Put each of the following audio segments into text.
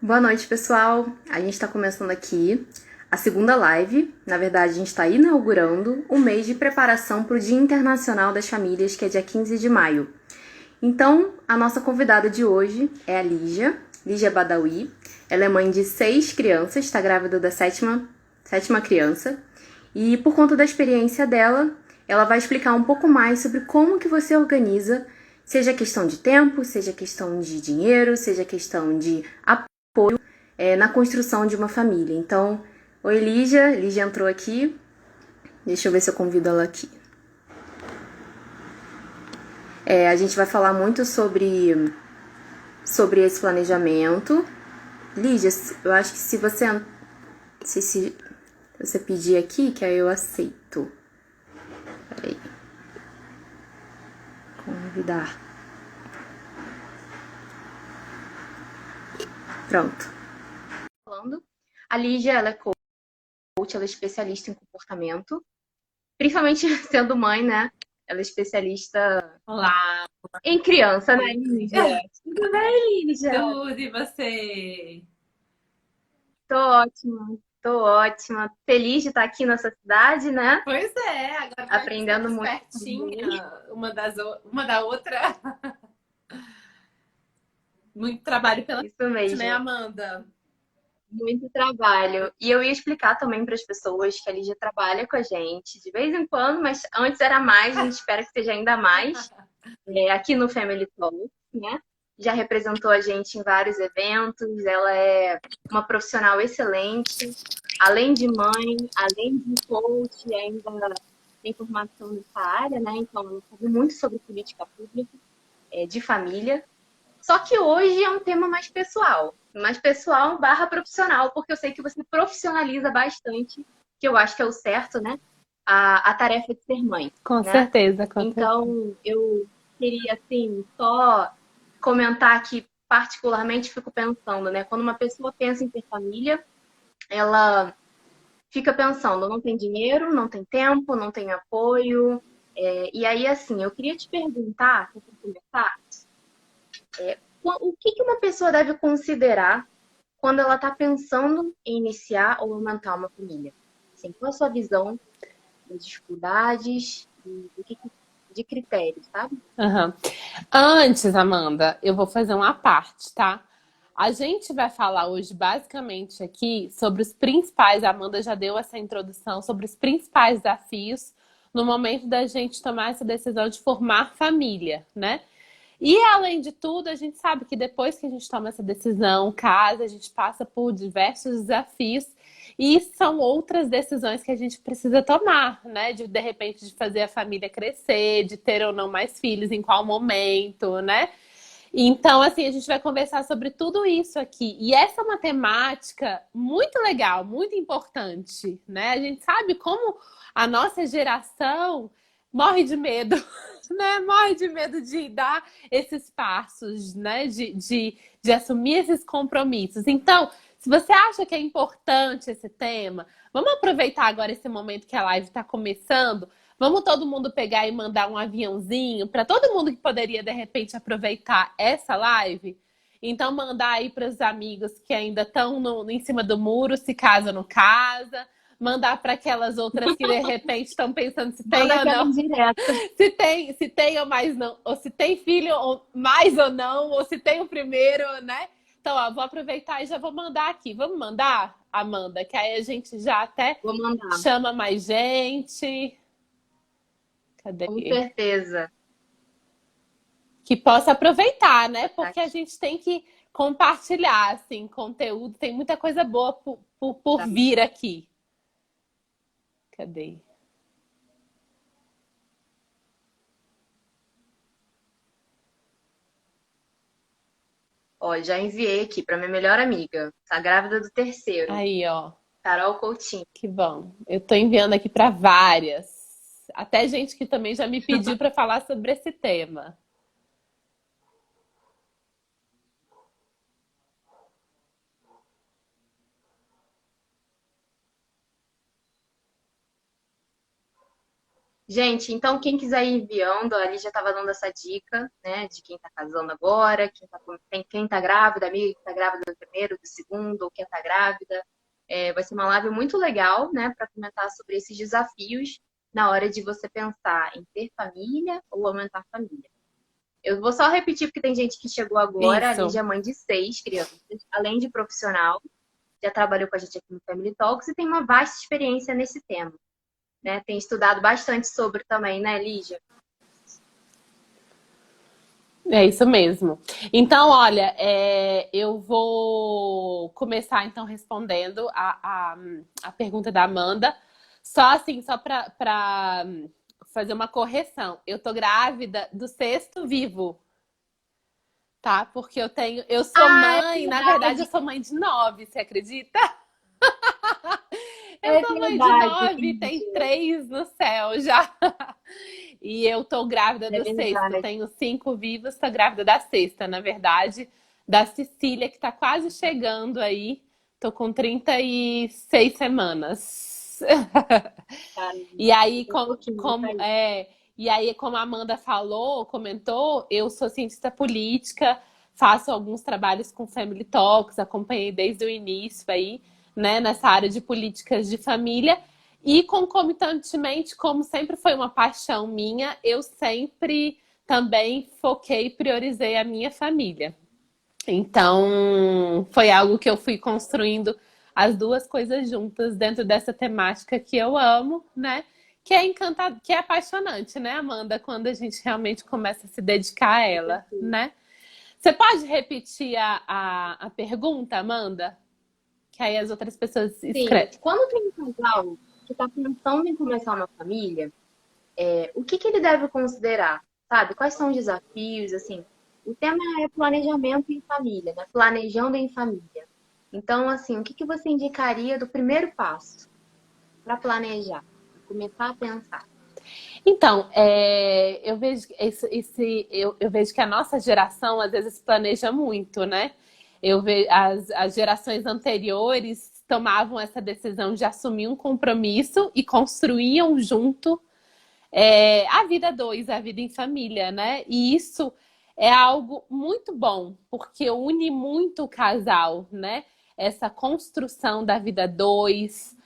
Boa noite, pessoal. A gente está começando aqui a segunda live. Na verdade, a gente está inaugurando o mês de preparação para o Dia Internacional das Famílias, que é dia 15 de maio. Então, a nossa convidada de hoje é a Lígia Badawi. Ela é mãe de 6 crianças, está grávida da sétima criança. E por conta da experiência dela, ela vai explicar um pouco mais sobre como que você organiza, seja questão de tempo, seja questão de dinheiro, seja questão de apoio na construção de uma família. Então, oi Lígia, Lígia entrou aqui. Deixa eu ver se eu convido ela aqui. A gente vai falar muito sobre esse planejamento. Lígia, eu acho que se você pedir aqui, que aí eu aceito. Peraí. Convidar. Pronto. Falando. A Lígia, ela é coach, ela é especialista em comportamento. Principalmente sendo mãe, né? Ela é especialista Olá, em criança, né, Lígia. Lígia? Tudo bem, Lígia? Tudo e você? Tô ótima, tô ótima. Feliz de estar aqui nessa cidade, né? Pois é, agora nós Aprendendo estamos muito também. pertinha uma da outra. Muito trabalho pela Isso frente, né, mesmo, Amanda? muito trabalho. E eu ia explicar também para as pessoas que a Lígia trabalha com a gente de vez em quando, mas antes era mais, a gente espera que seja ainda mais, aqui no Family Talk, né? Já representou a gente em vários eventos, ela é uma profissional excelente, além de mãe, além de coach, ainda tem formação nessa área, né? Então, ela sabe muito sobre política pública, de família. Só que hoje é um tema mais pessoal barra profissional, porque eu sei que você profissionaliza bastante, que eu acho que é o certo, né? A tarefa de ser mãe, Com né? certeza, com certeza. Então, eu queria, assim, só comentar que, particularmente, fico pensando, né? Quando uma pessoa pensa em ter família, ela fica pensando, não tem dinheiro, não tem tempo, não tem apoio. E aí, assim, eu queria te perguntar, para começar, o que que uma pessoa deve considerar quando ela está pensando em iniciar ou aumentar uma família? Assim, qual a sua visão das dificuldades e de critérios, sabe? Aham. Antes, Amanda, eu vou fazer uma parte, tá? A gente vai falar hoje basicamente aqui sobre os principais, a Amanda já deu essa introdução, sobre os principais desafios no momento da gente tomar essa decisão de formar família, né? E além de tudo, a gente sabe que depois que a gente toma essa decisão, casa, a gente passa por diversos desafios e são outras decisões que a gente precisa tomar, né? De repente de fazer a família crescer, de ter ou não mais filhos, em qual momento, né? Então, assim, a gente vai conversar sobre tudo isso aqui. E essa é uma temática muito legal, muito importante, né? A gente sabe como a nossa geração morre de medo, né? Morre de medo de dar esses passos, né? De assumir esses compromissos. Então, se você acha que é importante esse tema, vamos aproveitar agora esse momento que a live está começando. Vamos todo mundo pegar e mandar um aviãozinho para todo mundo que poderia de repente aproveitar essa live. Então mandar aí para os amigos que ainda estão em cima do muro, se casa ou não casa. Mandar para aquelas outras que de repente estão pensando se tem Manda ou aquela não, indireta. se tem ou mais não, ou se tem filho ou mais ou não, ou se tem o primeiro, né? Então, ó, vou aproveitar e já vou mandar aqui. Vamos mandar, Amanda, que aí a gente já até Vou mandar, chama mais gente. com Cadê? certeza. Que possa aproveitar, né? Tá Porque a aqui, gente tem que compartilhar, assim, conteúdo. Tem muita coisa boa por tá. vir aqui. Cadê? Ó, já enviei aqui para minha melhor amiga. Tá grávida do terceiro, Aí, ó. Carol Coutinho. Que bom. Eu tô enviando aqui para várias. Até gente que também já me pediu para falar sobre esse tema. Gente, então quem quiser ir enviando, ali já estava dando essa dica, né, de quem está casando agora, quem tá grávida, amiga que tá grávida do primeiro, do segundo, ou quem tá grávida. Vai ser uma live muito legal, né, para comentar sobre esses desafios na hora de você pensar em ter família ou aumentar a família. Eu vou só repetir porque tem gente que chegou agora, a Lígia Isso. é mãe de 6 crianças, além de profissional, já trabalhou com a gente aqui no Family Talks e tem uma vasta experiência nesse tema, né? Tem estudado bastante sobre também, né, Lígia? É isso mesmo. Então, olha, eu vou começar então respondendo a pergunta da Amanda. Só assim, só para fazer uma correção. Eu tô grávida do sexto vivo, tá? Porque eu sou Ah, é mãe, na verdade, eu verdade, sou mãe de 9, você acredita? Eu é sou mãe de verdade, 9, tem Lígia. 3 no céu já. E eu tô grávida É do sexto. verdade. Tenho 5 vivos, tô grávida da sexta, na verdade. Da Cecília, que tá quase chegando aí. Tô com 36 semanas. Cara, E aí, um pouquinho, tá aí. e aí, como a Amanda falou, comentou, eu sou cientista política, faço alguns trabalhos com Family Talks, acompanhei desde o início aí, né, nessa área de políticas de família. E concomitantemente, como sempre foi uma paixão minha, eu sempre também foquei e priorizei a minha família. Então, foi algo que eu fui construindo as duas coisas juntas dentro dessa temática que eu amo, né? Que é encantado, que é apaixonante, né, Amanda, quando a gente realmente começa a se dedicar a Com ela, certeza. né? Você pode repetir a pergunta, Amanda? Que aí as outras pessoas Sim, escrevem. quando tem um casal que está pensando em começar uma família, o que que ele deve considerar? Sabe? Quais são os desafios? Assim, o tema é planejamento em família, né? Planejando em família. Então, assim, o que que você indicaria do primeiro passo para planejar? Começar a pensar. Então, eu vejo eu vejo que a nossa geração às vezes planeja muito, né? Eu vejo as gerações anteriores tomavam essa decisão de assumir um compromisso e construíam junto a vida a dois, a vida em família, né? E isso é algo muito bom, porque une muito o casal, né? Essa construção da vida a dois,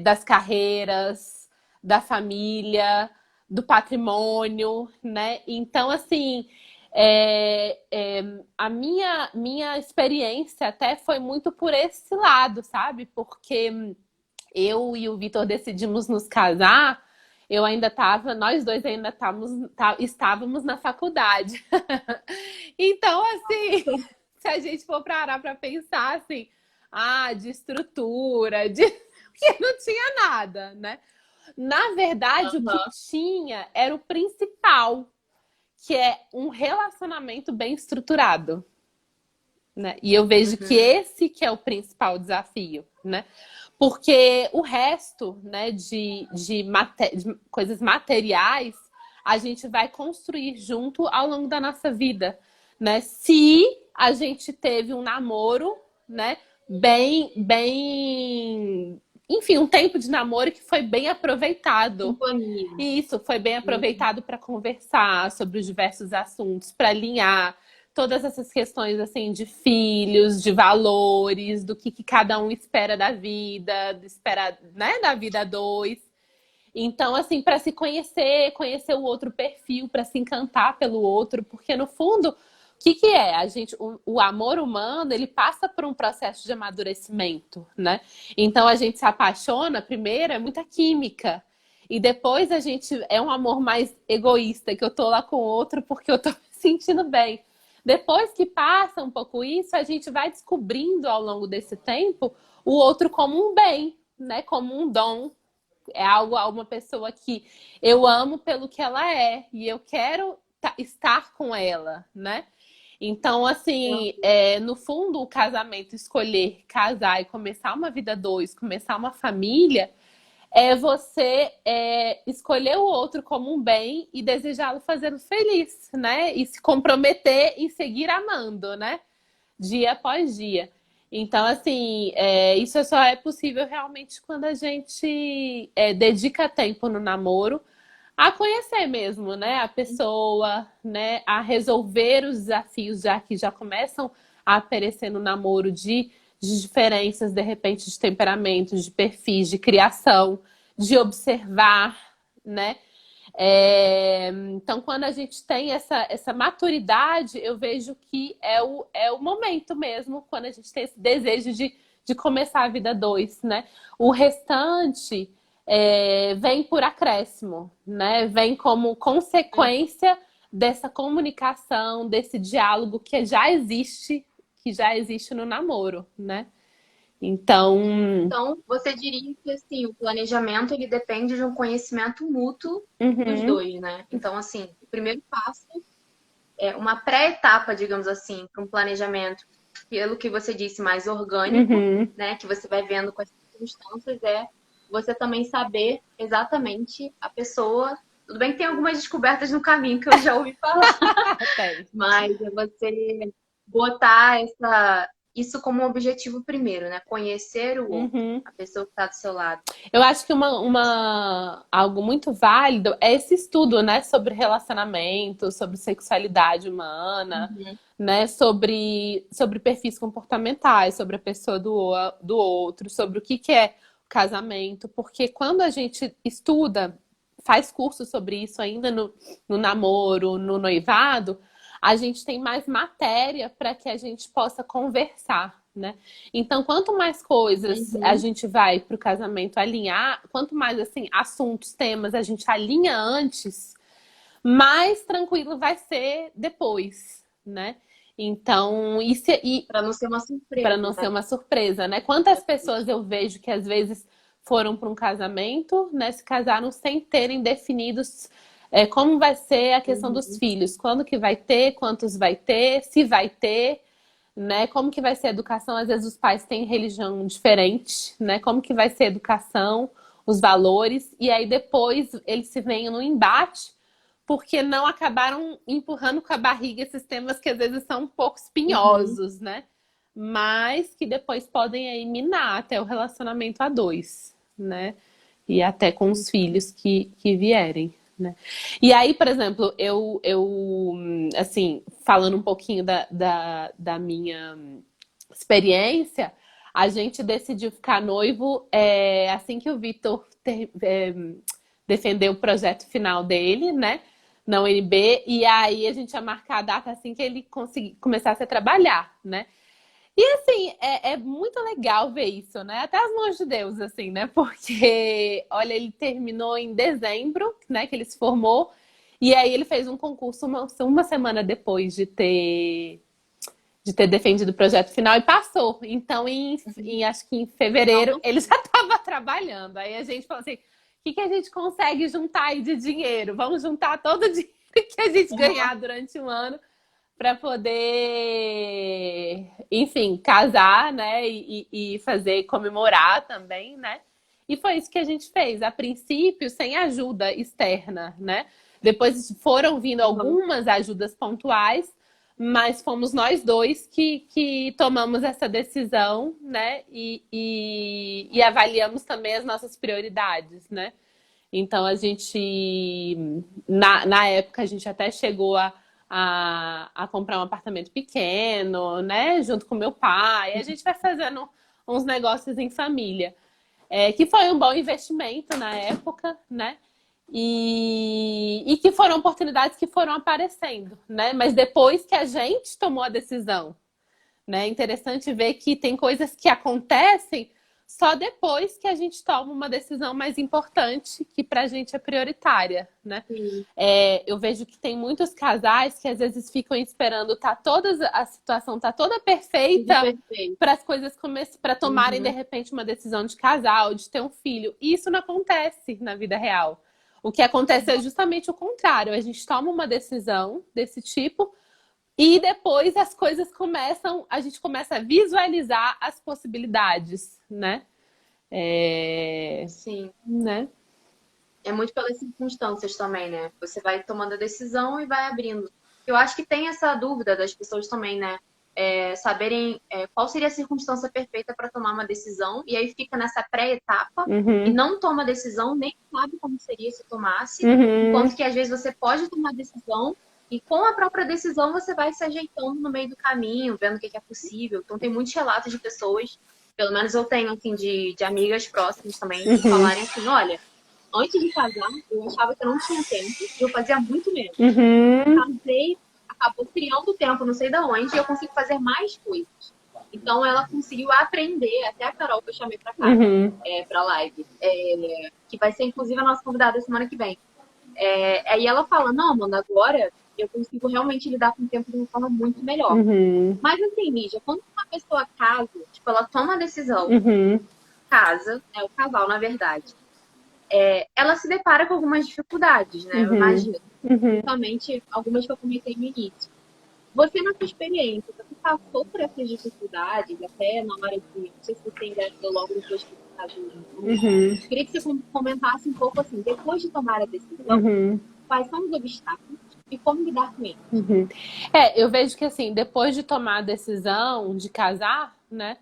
das carreiras, da família, do patrimônio, né? Então, assim, a minha experiência até foi muito por esse lado, sabe? Porque eu e o Vitor decidimos nos casar, eu ainda estava, nós dois ainda estávamos na faculdade. Então, assim, se a gente for parar para pensar assim, de estrutura, de que não tinha nada, né? Na verdade, o que Aham. tinha era o principal, que é um relacionamento bem estruturado, né? E eu vejo que Uhum. esse que é o principal desafio, né? Porque o resto, né, de coisas materiais, a gente vai construir junto ao longo da nossa vida, né? Se a gente teve um namoro, né, enfim, um tempo de namoro que foi bem aproveitado. Sintonia. E isso foi bem Uhum. aproveitado para conversar sobre os diversos assuntos, para alinhar todas essas questões assim de filhos, de valores, do que cada um espera da vida, espera, né, da vida a dois. Então, assim, para se conhecer, conhecer o outro perfil, para se encantar pelo outro, porque no fundo, o que é? O amor humano, ele passa por um processo de amadurecimento, né? Então a gente se apaixona, primeiro é muita química. E depois a gente é um amor mais egoísta, que eu tô lá com o outro porque eu tô me sentindo bem. Depois que passa um pouco isso, a gente vai descobrindo ao longo desse tempo o outro como um bem, né? Como um dom, é algo a uma pessoa que eu amo pelo que ela é e eu quero estar com ela, né? Então, assim, no fundo, o casamento, escolher casar e começar uma vida a dois, começar uma família, é você escolher o outro como um bem e desejá-lo fazendo feliz, né? E se comprometer e seguir amando, né? Dia após dia. Então, assim, isso só é possível realmente quando a gente dedica tempo no namoro a conhecer mesmo, né, a pessoa, né, a resolver os desafios já que já começam a aparecer no namoro de diferenças, de repente, de temperamentos, de perfis, de criação, de observar, né? Então, quando a gente tem essa maturidade, eu vejo que é o momento mesmo, quando a gente tem esse desejo de começar a vida dois, né? O restante vem por acréscimo, né? Vem como consequência dessa comunicação, desse diálogo que já existe no namoro, né? Então, Então, você diria que assim, o planejamento ele depende de um conhecimento mútuo dos uhum, dois, né? Então, assim, o primeiro passo é uma pré-etapa, digamos assim, para um planejamento, pelo que você disse, mais orgânico, uhum. né? Que você vai vendo com as circunstâncias, é você também saber exatamente a pessoa. Tudo bem que tem algumas descobertas no caminho que eu já ouvi falar, Tem. mas é você botar isso como um objetivo primeiro, né? Conhecer o outro, Uhum. a pessoa que está do seu lado. Eu acho que algo muito válido é esse estudo, né, sobre relacionamento, sobre sexualidade humana, Uhum. né, sobre perfis comportamentais, sobre a pessoa do outro, sobre o que é o casamento, porque quando a gente estuda, faz curso sobre isso ainda no namoro, no noivado, a gente tem mais matéria para que a gente possa conversar, né? Então, quanto mais coisas a Uhum. gente vai para o casamento alinhar, quanto mais assim assuntos, temas a gente alinha antes, mais tranquilo vai ser depois, né? Então, isso e Para não ser uma para surpresa, não ser né? uma surpresa, né? Quantas pessoas eu vejo que às vezes foram para um casamento, né? Se casaram sem terem definidos como vai ser a questão dos Uhum. filhos, quando que vai ter, quantos vai ter, se vai ter, né? Como que vai ser a educação? Às vezes os pais têm religião diferente, né? Como que vai ser a educação, os valores, e aí depois eles se veem no embate porque não acabaram empurrando com a barriga esses temas que às vezes são um pouco Uhum. espinhosos, né? Mas que depois podem aí minar até o relacionamento a dois, né? E até com os filhos que vierem, né? E aí, por exemplo, assim, falando um pouquinho da minha experiência, a gente decidiu ficar noivo assim que o Vitor defendeu o projeto final dele, né? Na UNB, e aí a gente ia marcar a data assim que ele começasse a trabalhar, né? E assim, é muito legal ver isso, né? Até as mãos de Deus, assim, né? Porque, olha, ele terminou em dezembro, né? Que ele se formou, e aí ele fez um concurso uma semana depois de ter defendido o projeto final e passou. Então, acho que em fevereiro, Então, ele já estava trabalhando. Aí a gente falou assim: o que a gente consegue juntar aí de dinheiro? Vamos juntar todo o dinheiro que a gente ganhar durante um ano para poder, enfim, casar, né? E fazer comemorar também, né? E foi isso que a gente fez, a princípio, sem ajuda externa, né? Depois foram vindo uhum. algumas ajudas pontuais, mas fomos nós dois que tomamos essa decisão, né? E avaliamos também as nossas prioridades, né? Então a gente, na época, a gente até chegou a comprar um apartamento pequeno, né? Junto com meu pai. A gente vai fazendo uns negócios em família. Que foi um bom investimento na época, né? E que foram oportunidades que foram aparecendo, né? Mas depois que a gente tomou a decisão, né? É interessante ver que tem coisas que acontecem só depois que a gente toma uma decisão mais importante que pra gente é prioritária, né? Sim, Eu vejo que tem muitos casais que às vezes ficam esperando a situação tá toda tudo perfeita perfeito. para as coisas para tomarem de Uhum. repente uma decisão de casal, de ter um filho. E isso não acontece na vida real. O que acontece é justamente o contrário. A gente toma uma decisão desse tipo e depois as coisas a gente começa a visualizar as possibilidades, né? Sim. Né? É muito pelas circunstâncias também, né? Você vai tomando a decisão e vai abrindo. Eu acho que tem essa dúvida das pessoas também, né? saberem qual seria a circunstância perfeita para tomar uma decisão, e aí fica nessa pré-etapa e Uhum. não toma decisão, nem sabe como seria se tomasse, Uhum. enquanto que às vezes você pode tomar decisão e com a própria decisão você vai se ajeitando no meio do caminho, vendo o que é possível. Então tem muitos relatos de pessoas, pelo menos eu tenho assim, de amigas próximas também, de Uhum. falarem assim, olha, antes de casar, eu achava que eu não tinha tempo e eu fazia muito menos. Uhum. Casei, acabou criando tempo, não sei de onde, e eu consigo fazer mais coisas. Então ela conseguiu aprender, até a Carol que eu chamei pra cá, Uhum. pra live, que vai ser inclusive a nossa convidada semana que vem. Aí ela fala, não, Amanda, agora eu consigo realmente lidar com o tempo de uma forma muito melhor. Uhum. Mas assim, Mídia, quando uma pessoa casa, tipo, ela toma a decisão, Uhum. casa, o casal, na verdade, ela se depara com algumas dificuldades, né? Eu Uhum. imagino. Uhum. Principalmente algumas que eu comentei no início. Você, na sua experiência, você passou por essas dificuldades, até na hora de. Não sei se você engravidou logo depois que você casou. Então, Uhum. queria que você comentasse um pouco assim, depois de tomar a decisão, Uhum. quais são os obstáculos e como lidar com eles. Uhum. Eu vejo que assim, depois de tomar a decisão de casar, né,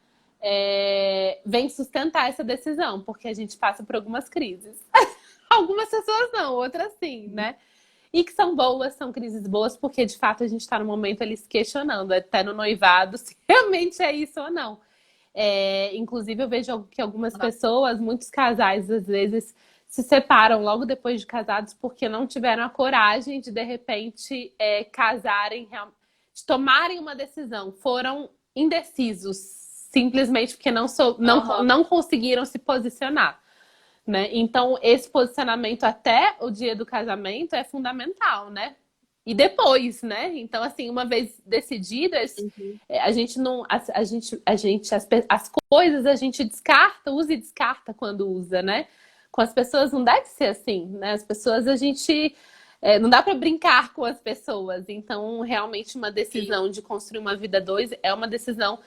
vem sustentar essa decisão, porque a gente passa por algumas crises. Algumas pessoas não, outras sim, né? E que são boas, são crises boas, porque de fato a gente está no momento ali se questionando, até no noivado, se realmente é isso ou não. Inclusive, eu vejo que algumas pessoas, muitos casais, às vezes, se separam logo depois de casados porque não tiveram a coragem de repente, casarem, de tomarem uma decisão. Foram indecisos, simplesmente porque não conseguiram se posicionar. Né? Então, esse posicionamento até o dia do casamento é fundamental, né? E depois, né? Então, assim, uma vez decididas, Uhum. a gente não. As coisas a gente descarta, usa e descarta quando usa, né? Com as pessoas não deve ser assim, né? As pessoas a gente. Não dá para brincar com as pessoas. Então, realmente, uma Sim. decisão de construir uma vida dois é uma decisão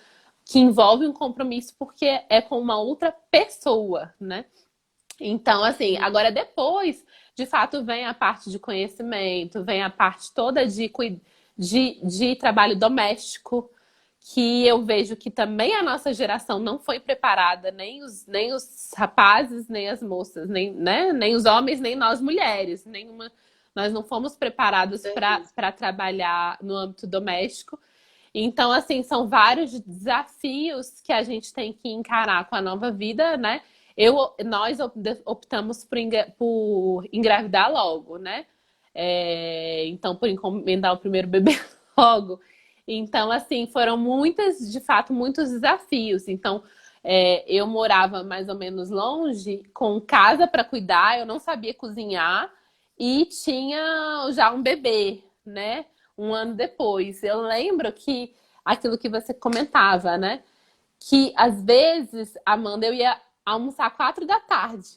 que envolve um compromisso porque é com uma outra pessoa, né? Então, assim, Uhum. agora depois, de fato, vem a parte de conhecimento, vem a parte toda de trabalho doméstico, que eu vejo que também a nossa geração não foi preparada, nem os rapazes, nem as moças, nem, né, nem os homens, nem nós mulheres. Nós não fomos Com preparados certeza. para trabalhar no âmbito doméstico. Então, assim, são vários desafios que a gente tem que encarar com a nova vida, né? Nós optamos por engravidar logo, né? Então, por encomendar o primeiro bebê logo. Então, assim, foram de fato, muitos desafios. Então, eu morava mais ou menos longe, com casa para cuidar, eu não sabia cozinhar e tinha já um bebê, né? Um ano depois. Eu lembro que aquilo que você comentava, né? Que às vezes, Amanda, eu ia almoçar 4 da tarde,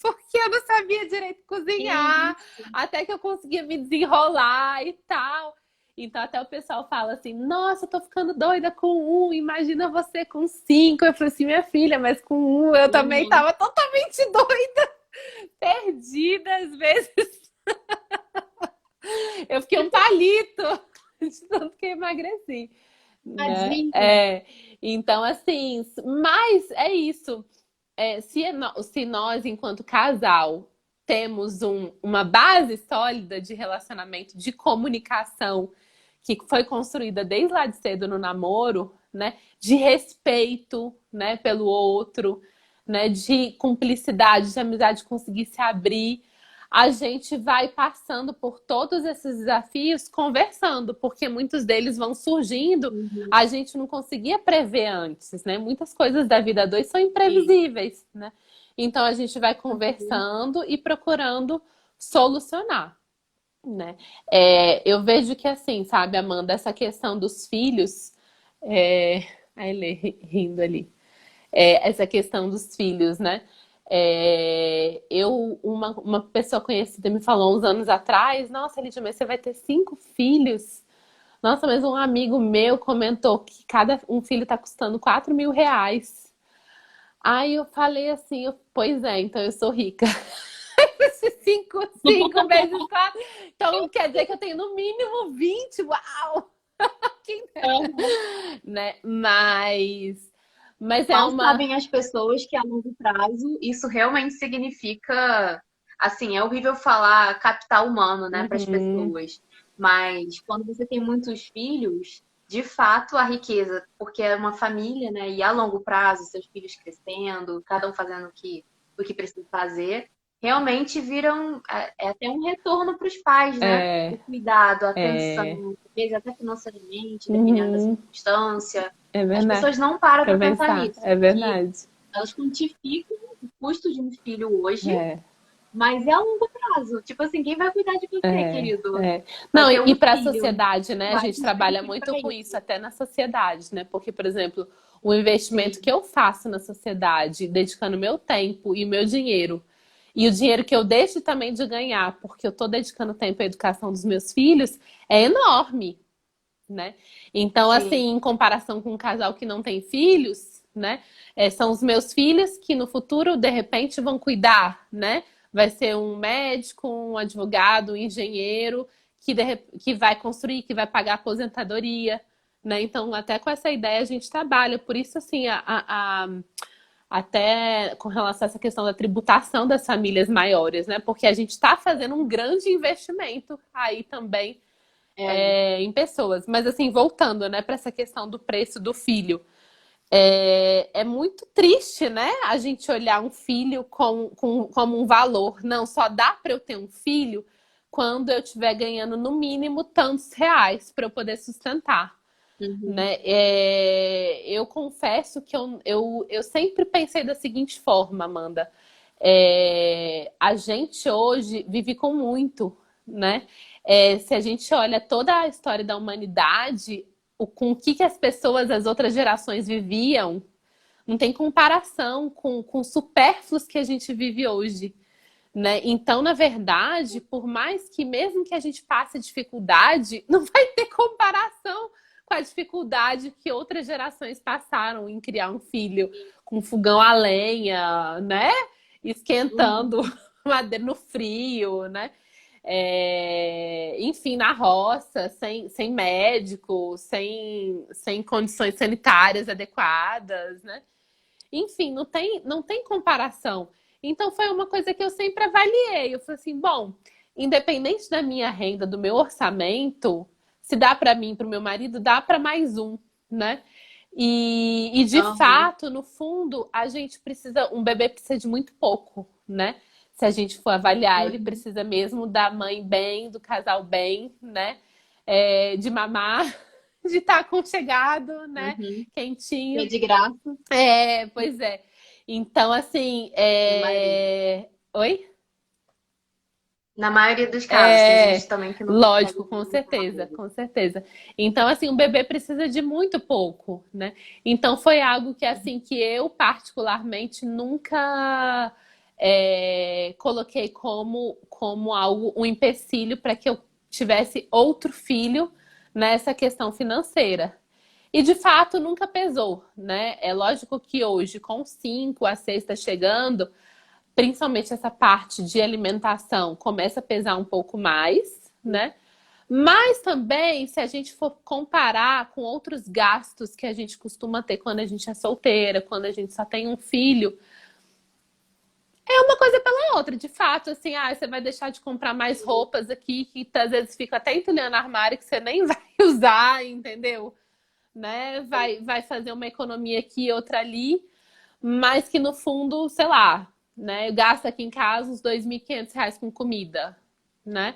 porque eu não sabia direito cozinhar, Isso. até que eu conseguia me desenrolar e tal. Então até o pessoal fala assim, nossa, eu tô ficando doida com um, imagina você com 5. Eu falei assim, minha filha, mas com um eu também Uhum. tava totalmente doida, perdida às vezes. Eu fiquei um palito de tanto que eu emagreci, né? Imagina. Então, assim, mas é isso. Se nós, enquanto casal, temos uma base sólida de relacionamento, de comunicação, que foi construída desde lá de cedo no namoro, né? De respeito, né, pelo outro, né? De cumplicidade, de amizade, de conseguir se abrir. A gente vai passando por todos esses desafios conversando, porque muitos deles vão surgindo, Uhum. a gente não conseguia prever antes, né? Muitas coisas da vida a dois são Sim. imprevisíveis, né? Então a gente vai Uhum. conversando e procurando solucionar, né? Eu vejo que assim, sabe, Amanda, essa questão dos filhos, é... a Elê rindo ali, essa questão dos filhos, né? Uma pessoa conhecida me falou uns anos atrás, nossa, Lídia, mas você vai ter 5 filhos? Nossa, mas um amigo meu comentou que cada um filho tá custando R$ 4.000. Aí eu falei assim, pois é, então eu sou rica. Cinco vezes 4. Então quer dizer que eu tenho no mínimo 20. Uau! Aham. né? Mas é Mal uma. sabem as pessoas que a longo prazo isso realmente significa, assim, é horrível falar capital humano, né, para as Uhum, pessoas, mas quando você tem muitos filhos, de fato a riqueza, porque é uma família, né, e a longo prazo, seus filhos crescendo, cada um fazendo o que precisa fazer, realmente viram, é até um retorno para os pais, né? O é, cuidado, a é, atenção, às vezes até financeiramente, dependendo da uhum, circunstância. é As verdade. pessoas não param Pra para pensar pensar, nisso, é porque verdade. elas quantificam o custo de um filho hoje, É. mas é a longo prazo. Tipo assim, quem vai cuidar de você, É, querido? é. Vai Não, ter e um para a filho, sociedade, né? A vai gente cuidar de trabalha quem muito para com isso, isso? até na sociedade, né? Porque, por exemplo, o investimento que Sim. eu faço na sociedade, dedicando meu tempo e meu dinheiro, e o dinheiro que eu deixo também de ganhar, porque eu estou dedicando tempo à educação dos meus filhos, é enorme, né? Então, Sim. assim, em comparação com um casal que não tem filhos, né? São os meus filhos que no futuro, de repente, vão cuidar, né? Vai ser um médico, um advogado, um engenheiro que vai construir, que vai pagar aposentadoria, né? Então, até com essa ideia a gente trabalha. Por isso, assim, até com relação a essa questão da tributação das famílias maiores, né? Porque a gente está fazendo um grande investimento aí também É. em pessoas. Mas assim, voltando, né, para essa questão do preço do filho. É muito triste, né? A gente olhar um filho como um valor. Não, só dá para eu ter um filho quando eu estiver ganhando no mínimo tantos reais para eu poder sustentar, Uhum. né? Eu confesso que eu sempre pensei da seguinte forma, Amanda. A gente hoje vive com muito, né? Se a gente olha toda a história da humanidade, com o que as pessoas, as outras gerações viviam, não tem comparação com os supérfluos que a gente vive hoje, né? Então, na verdade, por mais que mesmo que a gente passe dificuldade, não vai ter comparação com a dificuldade que outras gerações passaram em criar um filho com fogão a lenha, né? Esquentando Uhum. madeira no frio, né? Enfim, na roça, sem médico, sem condições sanitárias adequadas, né? Enfim, não tem comparação. Então foi uma coisa que eu sempre avaliei. Eu falei assim, bom, independente da minha renda, do meu orçamento, se dá para mim, para o meu marido, dá para mais um, né? E de Aham. fato, no fundo, um bebê precisa de muito pouco, né? Se a gente for avaliar, ele Uhum. precisa mesmo da mãe bem, do casal bem, né? De mamar, de estar aconchegado, né? Uhum. Que é Quentinho. de graça, Pois é. Então, assim, na maioria. Oi? Na maioria dos casos, tem gente também que não consegue Lógico, com ter muita certeza, coisa. com certeza. Então, assim, o bebê precisa de muito pouco, né? Então, foi algo que, assim, que eu particularmente nunca coloquei como algo, um empecilho para que eu tivesse outro filho nessa questão financeira. E de fato nunca pesou, né? É lógico que hoje, com 5 a 6 está chegando, principalmente essa parte de alimentação começa a pesar um pouco mais, né? Mas também, se a gente for comparar com outros gastos que a gente costuma ter quando a gente é solteira, quando a gente só tem um filho, é uma coisa pela outra. De fato, assim, você vai deixar de comprar mais roupas aqui que às vezes fica até entulhando no armário que você nem vai usar, entendeu? Né? Vai fazer uma economia aqui, outra ali, mas que no fundo, sei lá, né? Gasta aqui em casa uns R$ 2.500 com comida, né?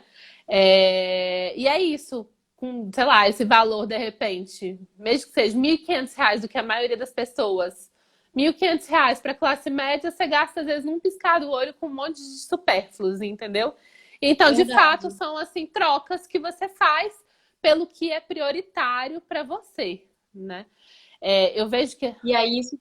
E é isso. Com, sei lá, esse valor de repente, mesmo que seja R$ 1.500 do que a maioria das pessoas, R$ 1.500 para classe média, você gasta às vezes num piscar do olho com um monte de supérfluos, entendeu? Então, de fato, Verdade. são assim trocas que você faz pelo que é prioritário para você, né? Eu vejo que. E aí isso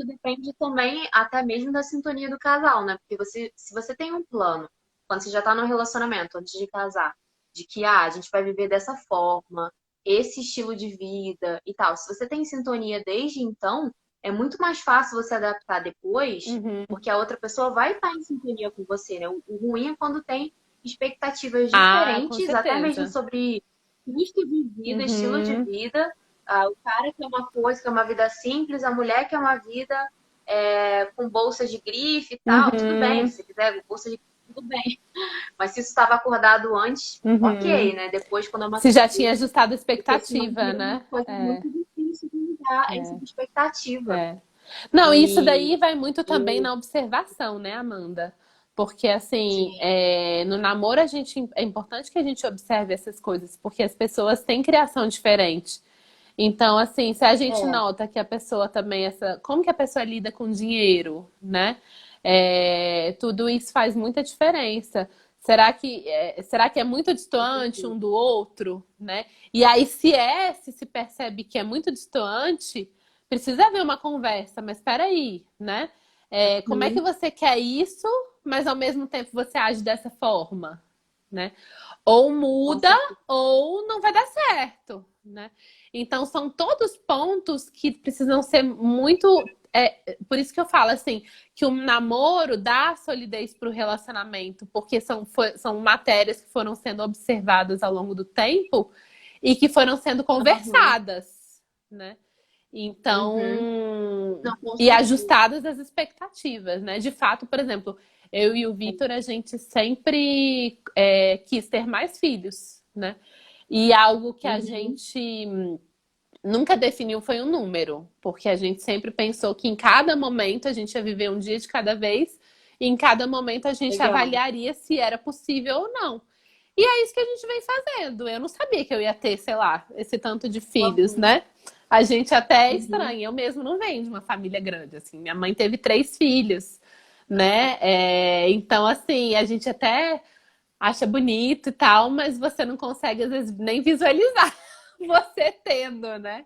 depende também até mesmo da sintonia do casal, né? Porque se você tem um plano, quando você já tá no relacionamento, antes de casar, de que a gente vai viver dessa forma, esse estilo de vida e tal. Se você tem sintonia desde então, é muito mais fácil você adaptar depois, Uhum. porque a outra pessoa vai estar em sintonia com você, né? O ruim é quando tem expectativas Ah, com diferentes, até mesmo certeza. sobre custo de vida, estilo de Uhum, vida. O cara quer uma coisa, quer uma vida simples, a mulher quer uma vida com bolsa de grife e tal. Tudo bem, uhum, se você quiser bolsa de grife, tudo bem. Mas se isso estava acordado antes, uhum. ok, né? Depois, quando Se já tinha amadurecer, ajustado a porque senão expectativa, vira uma né? coisa É, muito difícil de mudar essa é, expectativa. é. Não, isso E daí vai muito também eu, na observação, né, Amanda? Porque, assim, sim, no namoro é importante que a gente observe essas coisas, porque as pessoas têm criação diferente. Então, assim, se a gente é, nota que a pessoa também, como que a pessoa lida com dinheiro, né? Tudo isso faz muita diferença. Será que é muito com distante certeza. um do outro, né? E aí, se percebe que é muito distante, precisa haver uma conversa, mas espera aí, né? Como é que Uhum, você quer isso, mas ao mesmo tempo você age dessa forma, né? Ou com muda certeza. ou não vai dar certo, né? Então são todos pontos que precisam ser muito. Por isso que eu falo assim, que o namoro dá solidez para o relacionamento, porque são matérias que foram sendo observadas ao longo do tempo e que foram sendo Uhum, conversadas, né? uhum. Então, Não, com e certeza. ajustadas às expectativas, né? De fato, por exemplo, eu e o Vitor, a gente sempre quis ter mais filhos, né? E algo que a Uhum, gente nunca definiu foi um número, porque a gente sempre pensou que em cada momento a gente ia viver um dia de cada vez, e em cada momento a gente legal. avaliaria se era possível ou não. E é isso que a gente vem fazendo. Eu não sabia que eu ia ter, sei lá, esse tanto de filhos, Uhum, né? A gente até é uhum. estranho. Eu mesmo não venho de uma família grande, assim. Minha mãe teve 3 filhos, né? Então, assim, a gente até acha bonito e tal, mas você não consegue, às vezes, nem visualizar você tendo, né?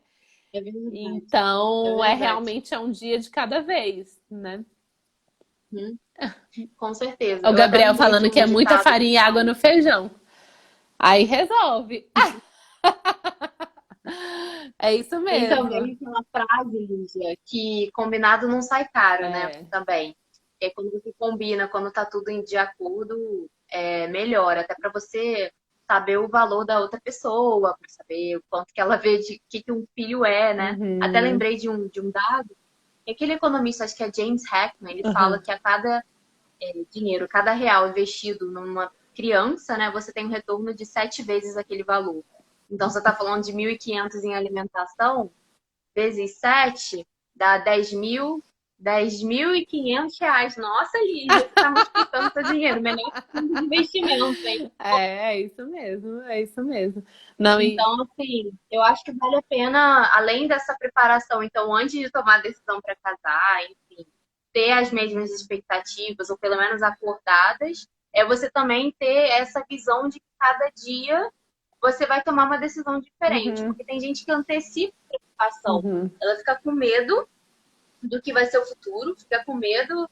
É verdade. É Então, verdade. realmente é um dia de cada vez, né? Uhum, com certeza. O Eu até Gabriel lembrei de falando que um é muita ditado que farinha e água fala. no feijão. Aí resolve. É isso Tem mesmo. também aquela frase, Lígia, que combinado não sai caro, né? É. Também. É quando você combina, quando tá tudo de acordo, melhor. Até para você saber o valor da outra pessoa, para saber o quanto que ela vê de que um filho é, né? Até Uhum. lembrei de um dado. E aquele economista, acho que é James Heckman, ele fala Uhum. que a cada dinheiro, cada real investido numa criança, né, você tem um retorno de 7 vezes aquele valor. Então, você está falando de 1.500 em alimentação, vezes 7 dá 10.500 reais. Nossa, Lígia, você está multiplicando seu dinheiro. Melhor fundo de investimento, hein? É isso mesmo, é isso mesmo. Não, Então, assim, eu acho que vale a pena, além dessa preparação, então, antes de tomar a decisão para casar, enfim, ter as mesmas expectativas, ou pelo menos acordadas, é você também ter essa visão de que cada dia você vai tomar uma decisão diferente. uhum, Porque tem gente que antecipa a preocupação. uhum, Ela fica com medo do que vai ser o futuro, fica com medo.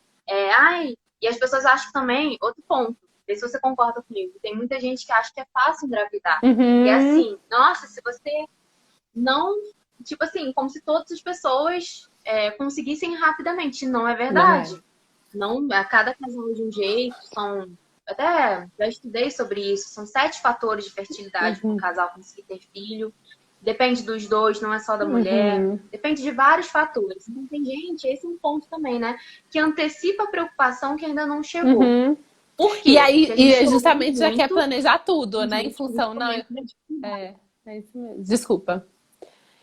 Ai, e as pessoas acham também, outro ponto, vê se você concorda comigo, tem muita gente que acha que é fácil engravidar. E é uhum, assim, nossa, se você não. Tipo assim, como se todas as pessoas conseguissem rapidamente. Não é não é. verdade. Não, a cada casal é de um jeito, são. Até já estudei sobre isso. São 7 fatores de fertilidade para um Uhum, casal conseguir ter filho. Depende dos dois, não é só da mulher. uhum, Depende de vários fatores. Então, tem gente, esse é um ponto também, né? Que antecipa a preocupação que ainda não chegou. uhum. Por E quê? aí, Porque a gente e ouve justamente já quer muito planejar tudo, né? Em gente, nesse função, não, momento da dificuldade. é, é isso mesmo. Desculpa.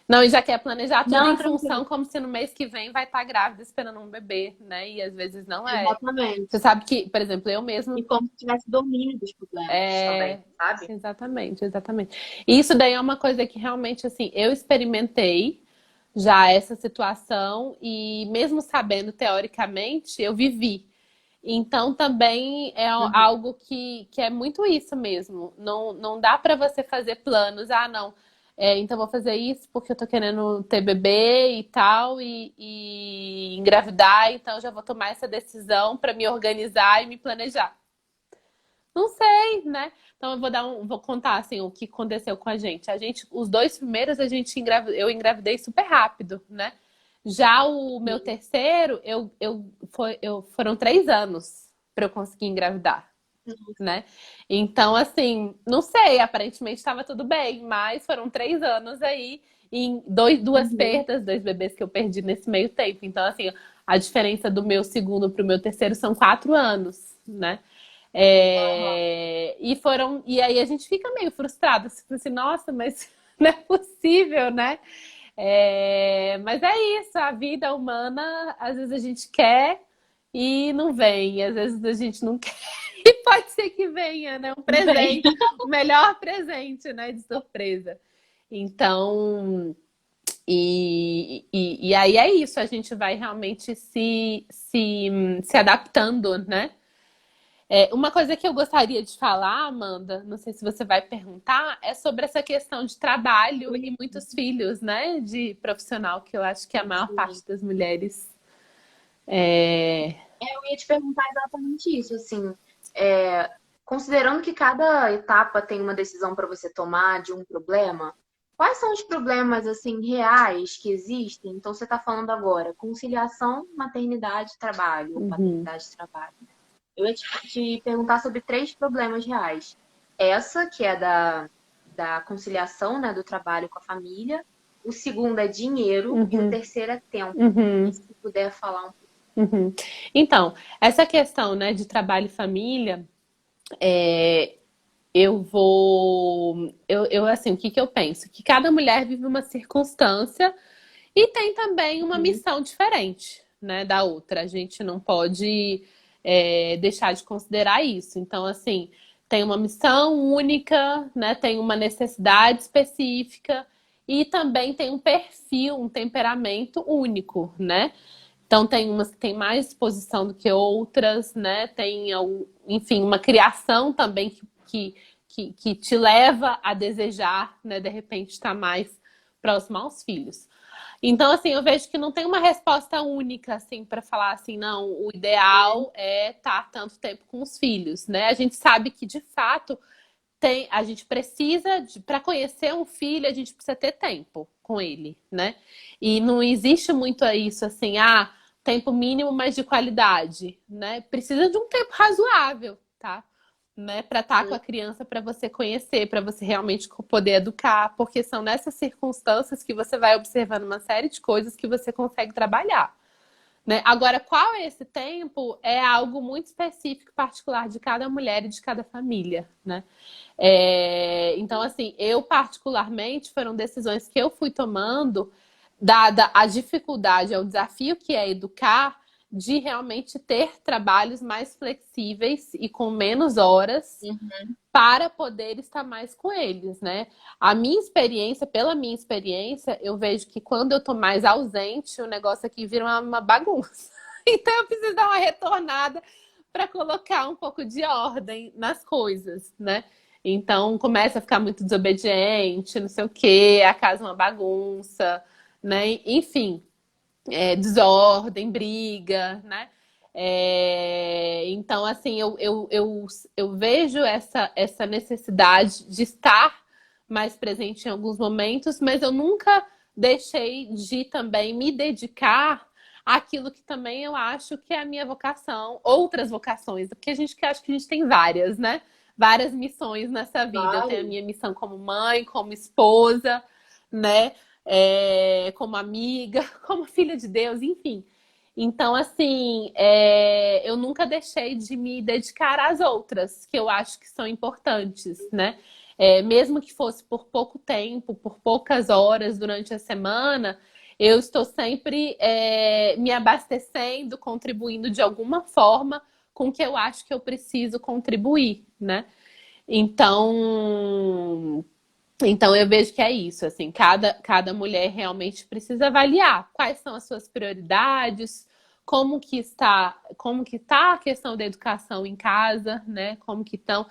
Não, e já quer planejar tudo em Não, função tranquilo. como se no mês que vem vai estar grávida esperando um bebê, né? E às vezes não é. Exatamente. Você sabe que, por exemplo, eu mesmo. E como se tivesse domínio dos problemas também, sabe? Exatamente, exatamente. E isso daí é uma coisa que realmente, assim, eu experimentei já essa situação e mesmo sabendo teoricamente, eu vivi. Então também é Uhum. algo que é muito isso mesmo. Não dá para você fazer planos. Ah, não. Então vou fazer isso porque eu tô querendo ter bebê e tal e engravidar, então já vou tomar essa decisão para me organizar e me planejar. Não sei, né? Então eu vou contar assim o que aconteceu com a gente. Os 2 primeiros eu engravidei super rápido, né? Já o meu Sim. terceiro, foram 3 anos para eu conseguir engravidar. né? Então, assim, não sei, aparentemente estava tudo bem, mas foram 3 anos aí, em duas Uhum. perdas, 2 bebês que eu perdi nesse meio tempo. Então, assim, a diferença do meu segundo para o meu terceiro são 4 anos, né? Aham. E aí a gente fica meio frustrado, assim, nossa, mas não é possível, né? Mas é isso, a vida humana, às vezes a gente quer e não vem, às vezes a gente não quer e pode ser que venha, né? Um Bem. presente, o melhor presente, né? De surpresa. Então, e aí é isso, a gente vai realmente se adaptando, né? Uma coisa que eu gostaria de falar, Amanda, não sei se você vai perguntar, é sobre essa questão de trabalho e muitos filhos, né? De profissional, que eu acho que a maior Sim. parte das mulheres é. Eu ia te perguntar exatamente isso, assim, é, considerando que cada etapa tem uma decisão para você tomar de um problema, quais são os problemas, assim, reais que existem? Então, você está falando agora, conciliação, maternidade, trabalho, ou Uhum, paternidade, trabalho. Eu ia te perguntar sobre 3 problemas reais. Essa, que é da conciliação, né, do trabalho com a família. O segundo é dinheiro e o uhum, terceiro é tempo. E uhum, se puder falar um uhum. Então, essa questão, né, de trabalho e família, é, assim, o que que eu penso? Que cada mulher vive uma circunstância e tem também uma pouquinho. missão diferente, né, da outra. A gente não pode deixar de considerar isso. Então, assim, tem uma missão única, né, tem uma necessidade específica e também tem um perfil, um temperamento único, né? Então, tem umas que têm mais exposição do que outras, né? Tem, enfim, uma criação também que te leva a desejar, né, de repente, estar mais próximo aos filhos. Então, assim, eu vejo que não tem uma resposta única, assim, para falar assim, não, o ideal é estar tanto tempo com os filhos, né? A gente sabe que, de fato, a gente precisa, para conhecer um filho, a gente precisa ter tempo com ele, né? E não existe muito isso assim, tempo mínimo, mas de qualidade, né? Precisa de um tempo razoável, tá? Né, para estar com a criança, para você conhecer, para você realmente poder educar, porque são nessas circunstâncias que você vai observando uma série de coisas que você consegue trabalhar. Né? Agora, qual é esse tempo é algo muito específico, particular de cada mulher e de cada família, né? Então, assim, eu particularmente foram decisões que eu fui tomando, dada a dificuldade, o desafio que é educar, de realmente ter trabalhos mais flexíveis e com menos horas Uhum. para poder estar mais com eles, né? A minha experiência, pela minha experiência, eu vejo que quando eu tô mais ausente, o negócio aqui vira uma bagunça. Então eu preciso dar uma retornada para colocar um pouco de ordem nas coisas, né? Então começa a ficar muito desobediente, não sei o quê, a casa é uma bagunça, né? Enfim, desordem, briga, né? Então, assim, eu vejo essa necessidade de estar mais presente em alguns momentos, mas eu nunca deixei de também me dedicar àquilo que também eu acho que é a minha vocação, outras vocações, porque acho que a gente tem várias, né? Várias missões nessa vida. Eu tenho a Vários. minha missão como mãe, como esposa, né? Como amiga, como filha de Deus, enfim. Então, assim, eu nunca deixei de me dedicar às outras, que eu acho que são importantes, né? Mesmo que fosse por pouco tempo, por poucas horas durante a semana, eu estou sempre me abastecendo, contribuindo de alguma forma com o que eu acho que eu preciso contribuir, né? Então, então eu vejo que é isso, assim, cada mulher realmente precisa avaliar quais são as suas prioridades, como que está a questão da educação em casa, né? Como que estão,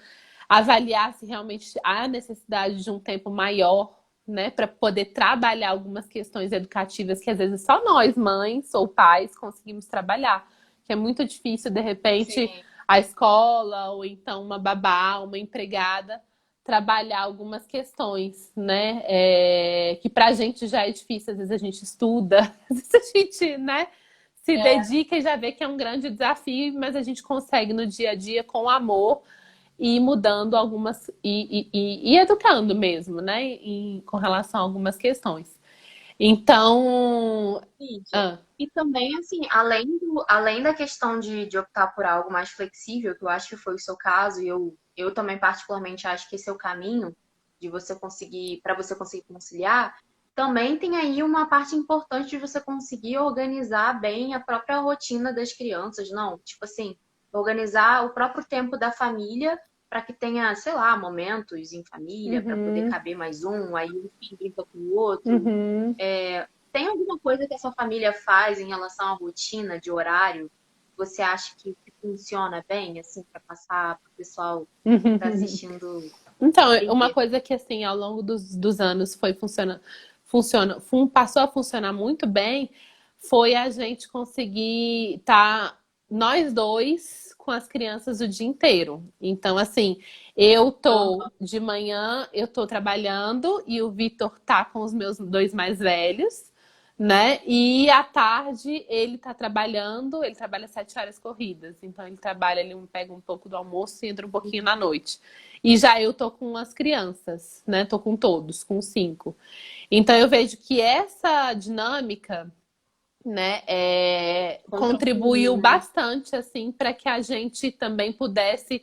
avaliar se realmente há necessidade de um tempo maior, né, para poder trabalhar algumas questões educativas que às vezes só nós, mães ou pais, conseguimos trabalhar, que é muito difícil de repente Sim. a escola ou então uma babá, uma empregada trabalhar algumas questões, né? Que pra gente já é difícil, às vezes a gente estuda, às vezes a gente, né, se É. dedica e já vê que é um grande desafio, mas a gente consegue no dia a dia, com amor, e ir mudando algumas e educando mesmo, né? Com relação a algumas questões. Então, Mídia. ah, E também, assim, além da questão de optar por algo mais flexível, que eu acho que foi o seu caso, e eu também particularmente acho que esse é o caminho de você conseguir, para você conseguir conciliar, também tem aí uma parte importante de você conseguir organizar bem a própria rotina das crianças, não? Tipo assim, organizar o próprio tempo da família para que tenha, sei lá, momentos em família, para poder uhum, caber mais um, aí um filho brinca com o outro. uhum. Tem alguma coisa que a sua família faz em relação à rotina de horário? Você acha que funciona bem, assim, para passar para o pessoal que está assistindo Então, uma entender? coisa que assim, ao longo dos anos foi passou a funcionar muito bem, foi a gente conseguir estar nós dois com as crianças o dia inteiro. Então, assim, eu tô Aham. de manhã, eu tô trabalhando e o Vitor tá com os meus dois mais velhos, né? E à tarde ele tá trabalhando, ele trabalha 7 horas corridas, então ele trabalha, ele pega um pouco do almoço e entra um pouquinho na noite. E já eu tô com as crianças, né? Tô com todos, com 5. Então eu vejo que essa dinâmica, né, Contribuiu, contribuiu né? bastante assim para que a gente também pudesse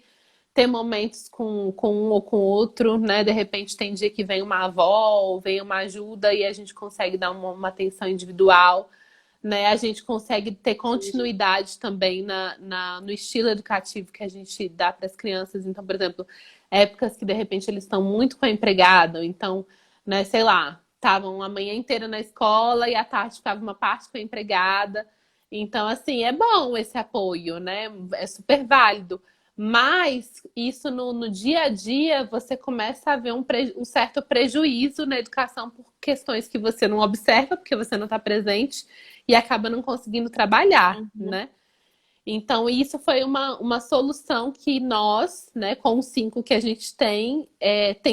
ter momentos com um ou com outro, né? De repente tem dia que vem uma avó, ou vem uma ajuda e a gente consegue dar uma atenção individual, né? A gente consegue ter Entendi. continuidade também no estilo educativo que a gente dá para as crianças. Então, por exemplo, épocas que de repente eles estão muito com a empregada, então, né, sei lá, estavam a manhã inteira na escola e à tarde ficava uma parte com a empregada. Então, assim, é bom esse apoio, né? É super válido. Mas isso no dia a dia você começa a ver um certo prejuízo na educação por questões que você não observa, porque você não está presente e acaba não conseguindo trabalhar, Uhum. né? Então, isso foi uma solução que nós, né, com os 5 que a gente tem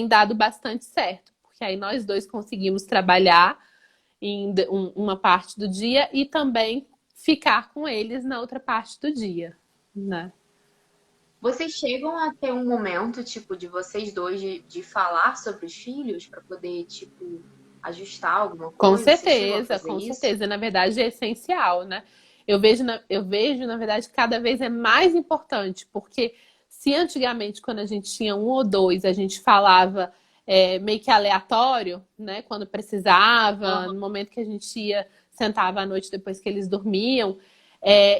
dado bastante certo. Porque aí nós dois conseguimos trabalhar em uma parte do dia e também ficar com eles na outra parte do dia, né? Vocês chegam a ter um momento, tipo, de vocês dois de falar sobre os filhos para poder, tipo, ajustar alguma coisa? Vocês chegam a fazer Com isso? certeza. Na verdade, é essencial, né? Eu vejo, na verdade, que cada vez é mais importante, porque se antigamente, quando a gente tinha um ou dois, a gente falava meio que aleatório, né? Quando precisava, no Aham. momento que a gente ia, sentava à noite depois que eles dormiam,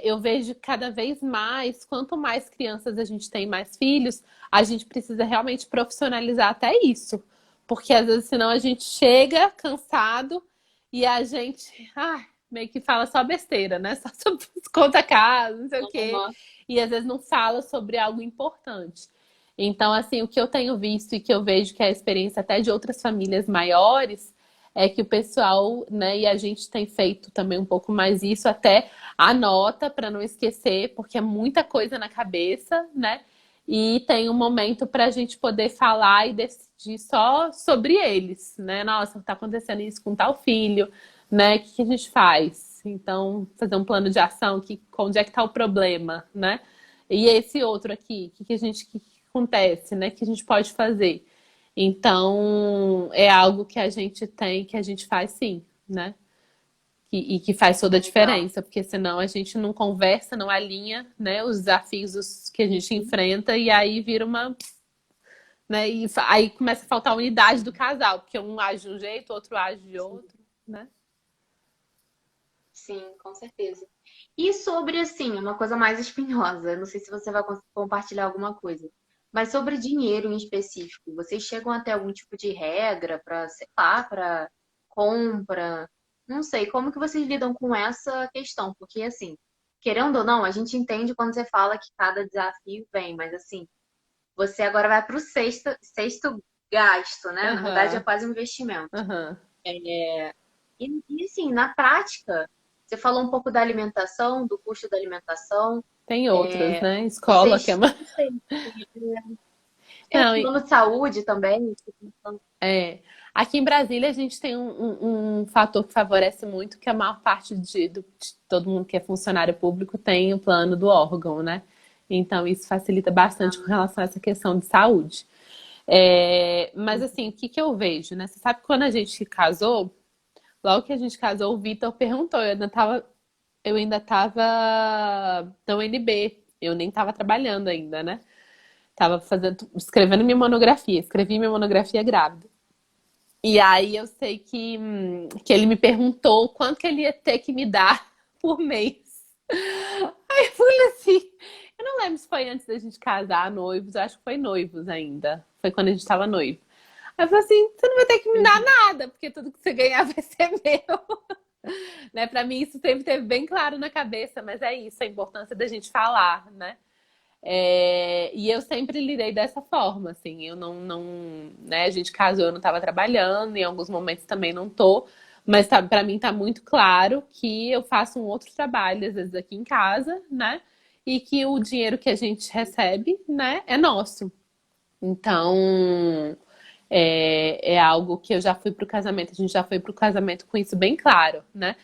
eu vejo cada vez mais, quanto mais crianças a gente tem, mais filhos, a gente precisa realmente profissionalizar até isso. Porque às vezes, senão a gente chega cansado e a gente meio que fala só besteira, né? Só sobre conta casa, não sei o quê. Aham. E às vezes não fala sobre algo importante. Então, assim, o que eu tenho visto e que eu vejo que é a experiência até de outras famílias maiores é que o pessoal, né, e a gente tem feito também um pouco mais isso, até anota para não esquecer, porque é muita coisa na cabeça, né? E tem um momento para a gente poder falar e decidir só sobre eles, né? Nossa, tá acontecendo isso com tal filho, né? O que a gente faz? Então, fazer um plano de ação, onde é que tá o problema, né? E esse outro aqui, o que acontece, né? O que a gente pode fazer? Então, é algo que a gente tem, que a gente faz sim, né? E que faz toda a Legal. diferença, porque senão a gente não conversa, não alinha, né, os desafios que a gente enfrenta e aí vira uma, né, e aí começa a faltar a unidade do casal, porque um age de um jeito, o outro age de Sim, outro, né? sim, com certeza. E sobre, assim, uma coisa mais espinhosa, eu não sei se você vai compartilhar alguma coisa, mas sobre dinheiro em específico, vocês chegam a ter algum tipo de regra para, sei lá, para compra? Não sei, como que vocês lidam com essa questão? Porque, assim, querendo ou não, a gente entende quando você fala que cada desafio vem, mas, assim, você agora vai para o sexto gasto, né? Na verdade, é Aham, quase um investimento. aham. Assim, na prática, você falou um pouco da alimentação, do custo da alimentação. Tem outros, né? Escola, que é Vocês, uma. não sei, Não, plano de saúde também. é. Aqui em Brasília a gente tem um fator que favorece muito, que a maior parte de todo mundo que é funcionário público tem o plano do órgão, né? Então, isso facilita bastante com relação a essa questão de saúde. Mas, assim, o que que eu vejo, né? Você sabe que quando a gente casou, logo que a gente casou, o Vitor perguntou, eu ainda tava na UNB, eu nem tava trabalhando ainda, né? Tava escrevendo minha monografia, escrevi minha monografia grávida. E aí eu sei que ele me perguntou quanto que ele ia ter que me dar por mês. Aí eu falei assim, eu não lembro se foi antes da gente casar, noivos, eu acho que foi noivos ainda. Foi quando a gente tava noivo. Aí eu falei assim, você não vai ter que me dar nada, porque tudo que você ganhar vai ser meu. Né? Para mim isso sempre teve bem claro na cabeça, mas é isso, a importância da gente falar, né? E eu sempre lidei dessa forma, assim, eu não, né, a gente casou, eu não estava trabalhando, em alguns momentos também não tô, mas tá, para mim tá muito claro que eu faço um outro trabalho, às vezes aqui em casa, né, e que o dinheiro que a gente recebe, né, é nosso. Então, é algo que eu já fui pro casamento, a gente já foi pro casamento com isso bem claro, né?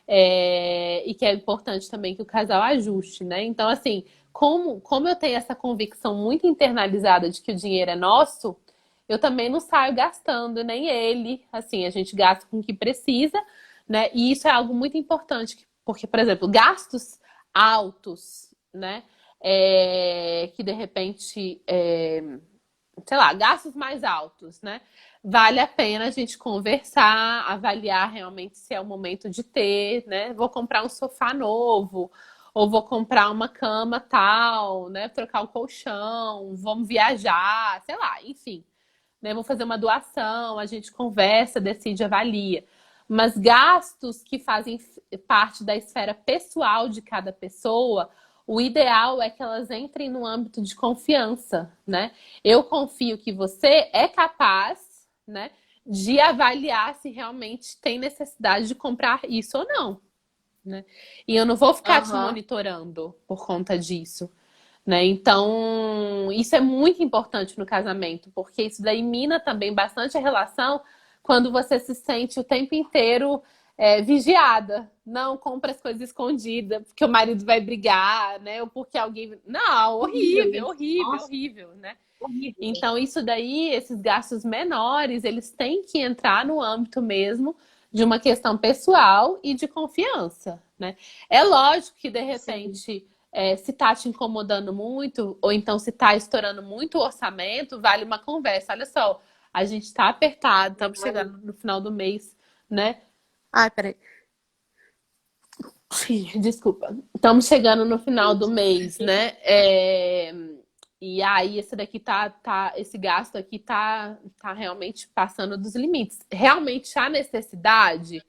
E que é importante também que o casal ajuste, né? Então, assim, como eu tenho essa convicção muito internalizada de que o dinheiro é nosso, eu também não saio gastando, nem ele. Assim, a gente gasta com o que precisa, né? E isso é algo muito importante, porque, por exemplo, gastos altos, né? Que de repente, sei lá, gastos mais altos, né? Vale a pena a gente conversar, avaliar realmente se é o momento de ter, né? Vou comprar um sofá novo, ou vou comprar uma cama tal, né? Trocar o colchão, vamos viajar, sei lá, enfim, né? Vou fazer uma doação, a gente conversa, decide, avalia. Mas gastos que fazem parte da esfera pessoal de cada pessoa, o ideal é que elas entrem no âmbito de confiança, né? Eu confio que você é capaz, né, de avaliar se realmente tem necessidade de comprar isso ou não, né? E eu não vou ficar te Aham. monitorando por conta disso, né? Então, isso é muito importante no casamento, porque isso daí mina também bastante a relação quando você se sente o tempo inteiro vigiada. Não compra as coisas escondidas, porque o marido vai brigar, né? Ou porque alguém. Não, horrível, Horrível. horrível, Nossa, horrível, né? horrível. Então, isso daí, esses gastos menores, eles têm que entrar no âmbito mesmo de uma questão pessoal e de confiança, né? É lógico que, de Sim. repente, se tá te incomodando muito, ou então se tá estourando muito o orçamento, vale uma conversa. Olha só, a gente tá apertado, estamos chegando no final do mês, né? Ai, peraí. Desculpa. Estamos chegando no final do mês, né? E aí esse daqui esse gasto aqui tá realmente passando dos limites. Realmente há necessidade,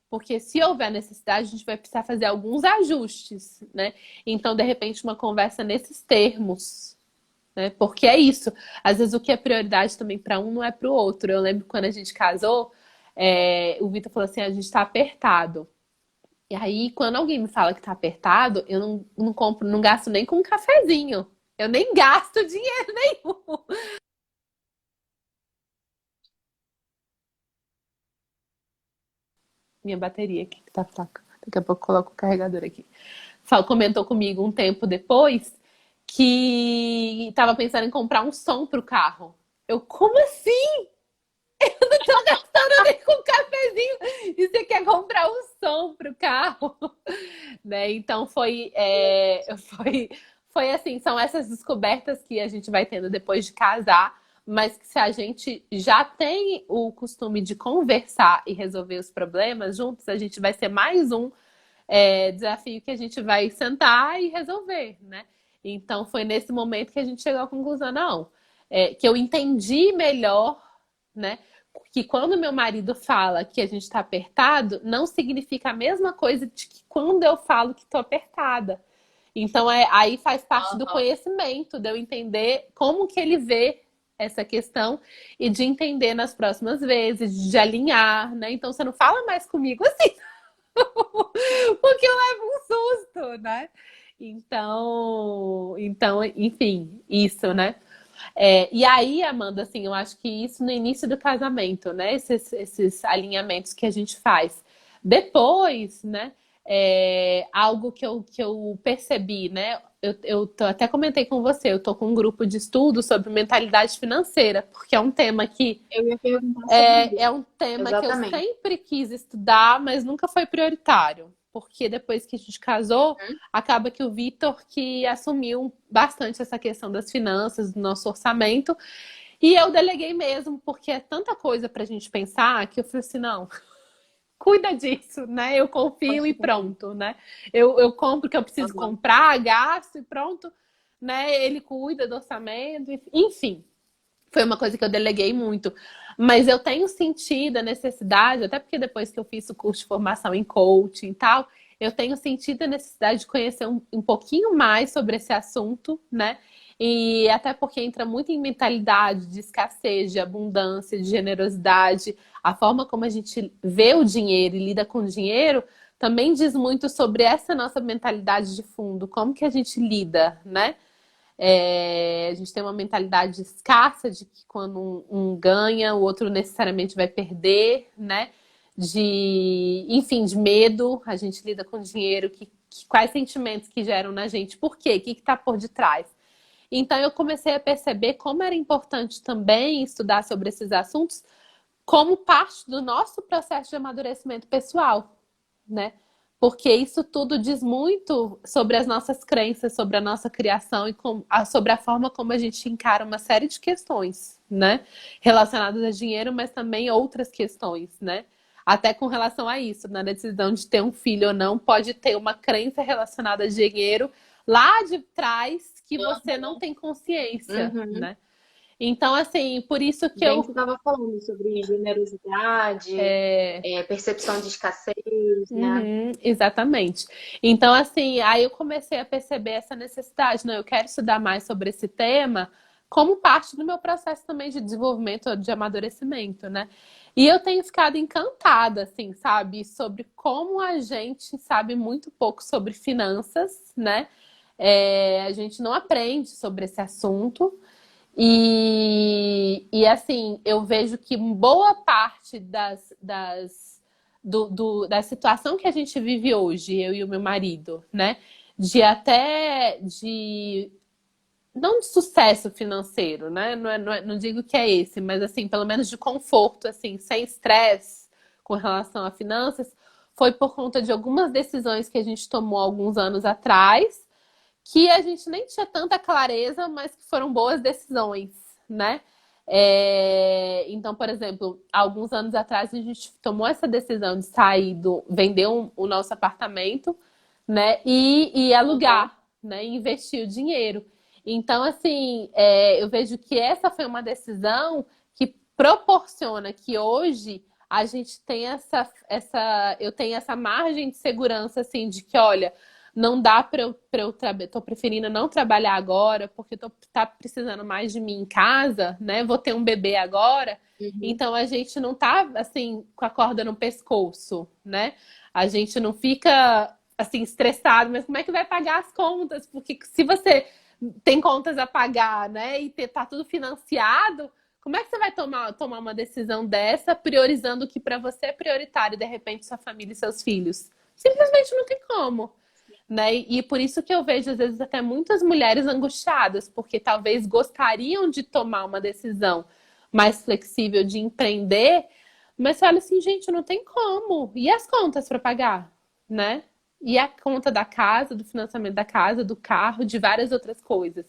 porque se houver necessidade, a gente vai precisar fazer alguns ajustes, né? Então, de repente, uma conversa nesses termos, né? Porque é isso. Às vezes o que é prioridade também para um não é para o outro. Eu lembro quando a gente casou, o Vitor falou assim: a gente tá apertado. E aí, quando alguém me fala que tá apertado, eu não compro, não gasto nem com um cafezinho. Eu nem gasto dinheiro nenhum. Minha bateria aqui que tá fraca. Daqui a pouco eu coloco o carregador aqui. Comentou comigo um tempo depois que tava pensando em comprar um som pro carro. Eu, como assim? Eu não tô gastando nem com um cafezinho e você quer comprar um som pro carro? Né? Então foi assim, são essas descobertas que a gente vai tendo depois de casar, mas que se a gente já tem o costume de conversar e resolver os problemas juntos, a gente vai ser mais um desafio que a gente vai sentar e resolver, né? Então foi nesse momento que a gente chegou à conclusão, não, que eu entendi melhor, né? Que quando meu marido fala que a gente está apertado, não significa a mesma coisa de que quando eu falo que estou apertada. Então, aí faz parte do Aham. conhecimento, de eu entender como que ele vê essa questão e de entender nas próximas vezes, de alinhar, né? Então, você não fala mais comigo assim, porque eu levo um susto, né? Então, enfim, isso, né? E aí, Amanda, assim, eu acho que isso no início do casamento, né? Esses alinhamentos que a gente faz. Depois, né? algo que eu percebi, né? Até comentei com você, eu tô com um grupo de estudo sobre mentalidade financeira, porque é um tema que Eu ia perguntar sobre é isso. um tema que eu Exatamente. sempre quis estudar, mas nunca foi prioritário. Porque depois que a gente casou, acaba que o Vitor que assumiu bastante essa questão das finanças, do nosso orçamento. E eu deleguei mesmo, porque é tanta coisa pra gente pensar que eu falei assim, não, cuida disso, né? Eu Pode confio e ficar bem. pronto, né? Eu compro o que eu preciso Aham. comprar, gasto e pronto, né? Ele cuida do orçamento, enfim. Foi uma coisa que eu deleguei muito. Mas eu tenho sentido a necessidade, até porque depois que eu fiz o curso de formação em coaching e tal, eu tenho sentido a necessidade de conhecer um pouquinho mais sobre esse assunto, né? E até porque entra muito em mentalidade de escassez, de abundância, de generosidade. A forma como a gente vê o dinheiro e lida com o dinheiro também diz muito sobre essa nossa mentalidade de fundo, como que a gente lida, né? A gente tem uma mentalidade escassa de que quando um ganha, o outro necessariamente vai perder, né? Enfim, de medo. A gente lida com dinheiro, quais sentimentos que geram na gente, por quê? O que está por detrás? Então eu comecei a perceber como era importante também estudar sobre esses assuntos como parte do nosso processo de amadurecimento pessoal, né? Porque isso tudo diz muito sobre as nossas crenças, sobre a nossa criação e sobre a forma como a gente encara uma série de questões, né? Relacionadas a dinheiro, mas também outras questões, né? Até com relação a isso, na decisão de ter um filho ou não, pode ter uma crença relacionada a dinheiro lá de trás que você não tem consciência, Uhum. né? Então, assim, por isso que Bem eu que você estava falando sobre generosidade, percepção de escassez, né? Exatamente. Então, assim, aí eu comecei a perceber essa necessidade, né? Eu quero estudar mais sobre esse tema como parte do meu processo também de desenvolvimento, de amadurecimento, né? E eu tenho ficado encantada, assim, sabe, sobre como a gente sabe muito pouco sobre finanças, né? A gente não aprende sobre esse assunto. E assim, eu vejo que boa parte da situação que a gente vive hoje, eu e o meu marido, né? De não de sucesso financeiro, né? Não digo que é esse, mas assim, pelo menos de conforto, assim, sem estresse com relação a finanças, foi por conta de algumas decisões que a gente tomou alguns anos atrás que a gente nem tinha tanta clareza, mas que foram boas decisões, né? Então, por exemplo, alguns anos atrás a gente tomou essa decisão de vender o nosso apartamento, né? E Aham. alugar, né? E investir o dinheiro. Então, assim, eu vejo que essa foi uma decisão que proporciona que hoje a gente tem eu tenho essa margem de segurança, assim, de que, olha, não dá tô preferindo não trabalhar agora, porque tá precisando mais de mim em casa, né? Vou ter um bebê agora. Uhum. Então a gente não tá assim com a corda no pescoço, né? A gente não fica assim estressado, mas como é que vai pagar as contas? Porque se você tem contas a pagar, né? E tá tudo financiado, como é que você vai tomar uma decisão dessa, priorizando o que para você é prioritário, de repente sua família e seus filhos? Simplesmente não tem como, né? E por isso que eu vejo, às vezes, até muitas mulheres angustiadas, porque talvez gostariam de tomar uma decisão mais flexível de empreender, mas você olha assim, gente, não tem como. E as contas para pagar, né? E a conta da casa, do financiamento da casa, do carro, de várias outras coisas.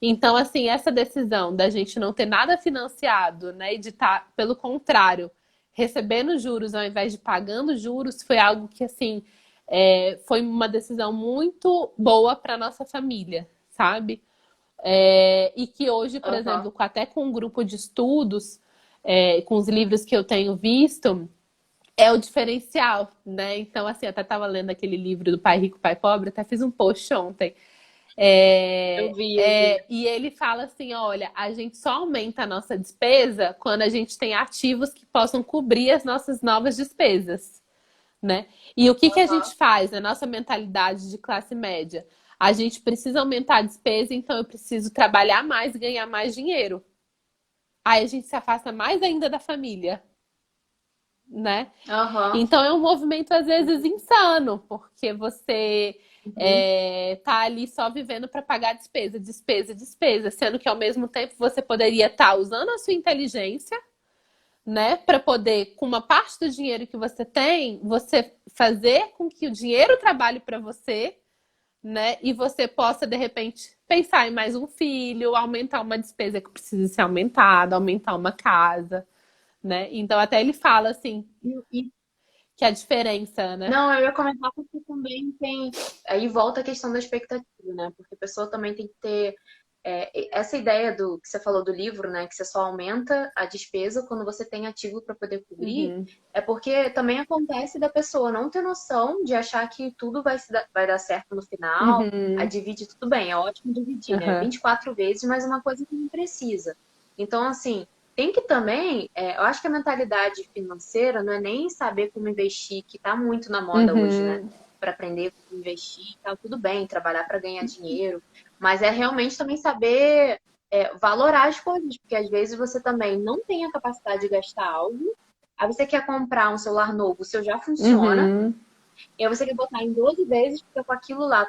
Então, assim, essa decisão da gente não ter nada financiado, né, e de estar, pelo contrário, recebendo juros ao invés de pagando juros, foi algo que, assim, foi uma decisão muito boa para nossa família, sabe? E que hoje, por Aham. exemplo, até com um grupo de estudos, com os livros que eu tenho visto, é o diferencial, né? Então, assim, eu até estava lendo aquele livro do Pai Rico, Pai Pobre, até fiz um post ontem. Eu vi. E ele fala assim: olha, a gente só aumenta a nossa despesa quando a gente tem ativos que possam cobrir as nossas novas despesas, né? E o que a Aham. gente faz na nossa mentalidade de classe média? A gente precisa aumentar a despesa, então eu preciso trabalhar mais e ganhar mais dinheiro. Aí a gente se afasta mais ainda da família. né? Aham. Então é um movimento às vezes insano, porque você tá ali só vivendo para pagar despesa, despesa, despesa, sendo que ao mesmo tempo você poderia estar usando a sua inteligência, né, para poder, com uma parte do dinheiro que você tem, você fazer com que o dinheiro trabalhe para você, né, e você possa de repente pensar em mais um filho, aumentar uma despesa que precisa ser aumentada, aumentar uma casa, né? Então até ele fala assim E que a diferença, né? não, eu ia comentar porque também tem. Aí volta a questão da expectativa, né? Porque a pessoa também tem que ter essa ideia do que você falou do livro, né? Que você só aumenta a despesa quando você tem ativo para poder cobrir. Uhum, É porque também acontece da pessoa não ter noção de achar que tudo vai dar certo no final. A uhum, divide tudo bem, é ótimo dividir, né? uhum, 24 vezes, mas uma coisa que não precisa. Então, assim. Tem que também, eu acho que a mentalidade financeira não é nem saber como investir, que está muito na moda hoje, né? uhum, Para aprender como investir, tá tudo bem, trabalhar para ganhar dinheiro, mas é realmente também saber valorar as coisas, porque às vezes você também não tem a capacidade de gastar algo, aí você quer comprar um celular novo, o seu já funciona, uhum, e aí você quer botar em 12 vezes, fica com aquilo lá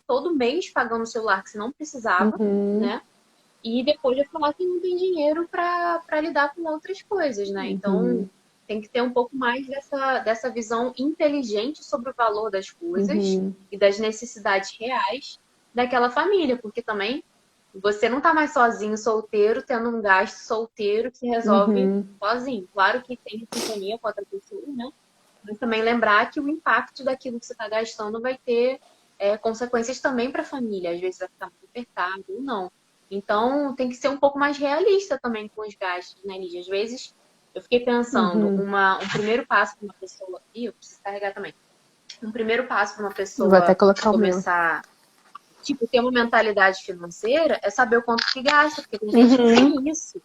todo mês pagando o celular que você não precisava, uhum, né? E depois vai falar que não tem dinheiro para lidar com outras coisas, né? Então uhum, tem que ter um pouco mais dessa visão inteligente sobre o valor das coisas uhum, e das necessidades reais daquela família, porque também você não tá mais sozinho, solteiro, tendo um gasto solteiro que se resolve uhum, sozinho. Claro que tem sintonia com outra pessoa, né? Mas também lembrar que o impacto daquilo que você está gastando vai ter consequências também para a família. Às vezes vai ficar muito apertado ou não. Então, tem que ser um pouco mais realista também com os gastos, né, Lígia? Às vezes, eu fiquei pensando, uhum. um primeiro passo para uma pessoa. Ih, eu preciso carregar também. Um primeiro passo para uma Eu vou até pessoa colocar o meu. começar, tipo, ter uma mentalidade financeira é saber o quanto que gasta, porque tem gente que Uhum, nem isso,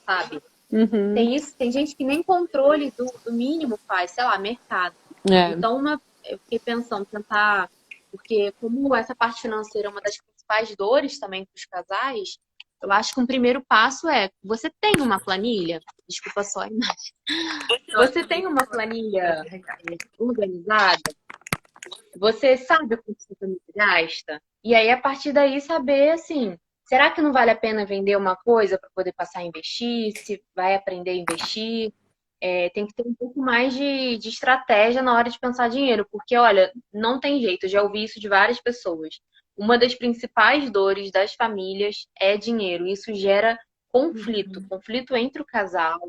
sabe? uhum. Tem isso, tem gente que nem controle do mínimo faz, sei lá, mercado. É. Então, eu fiquei pensando, tentar, porque como essa parte financeira é uma das principais dores também para os casais, eu acho que um primeiro passo você tem uma planilha? Desculpa só a imagem. Você tem uma planilha organizada? Você sabe quanto sua família gasta? E aí, a partir daí, saber assim, será que não vale a pena vender uma coisa para poder passar a investir? Se vai aprender a investir? Tem que ter um pouco mais de estratégia na hora de pensar dinheiro, porque, olha, não tem jeito, eu já ouvi isso de várias pessoas. Uma das principais dores das famílias é dinheiro. Isso gera conflito, conflito entre o casal,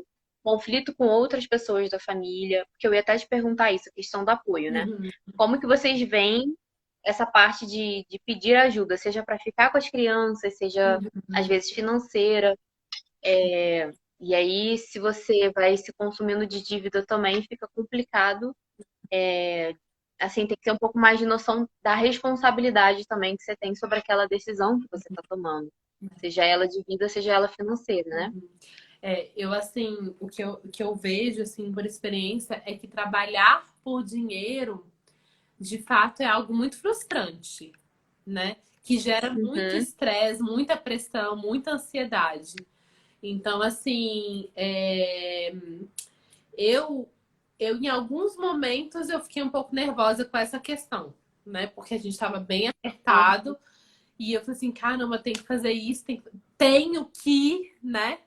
conflito com outras pessoas da família, porque eu ia até te perguntar isso, a questão do apoio, né? Uhum. Como que vocês veem essa parte de pedir ajuda, seja para ficar com as crianças, seja às vezes financeira? E aí, se você vai se consumindo de dívida também, fica complicado. Assim, tem que ter um pouco mais de noção da responsabilidade também que você tem sobre aquela decisão que você está tomando. Seja ela de vida, seja ela financeira, né? Eu assim, o que eu vejo assim por experiência é que trabalhar por dinheiro, de fato, é algo muito frustrante, né? Que gera muito Uhum, estresse, muita pressão, muita ansiedade. Então, assim, eu, eu em alguns momentos eu fiquei um pouco nervosa com essa questão, né? Porque a gente estava bem uhum, apertado e eu falei assim, caramba, tem que fazer isso, tenho que, né?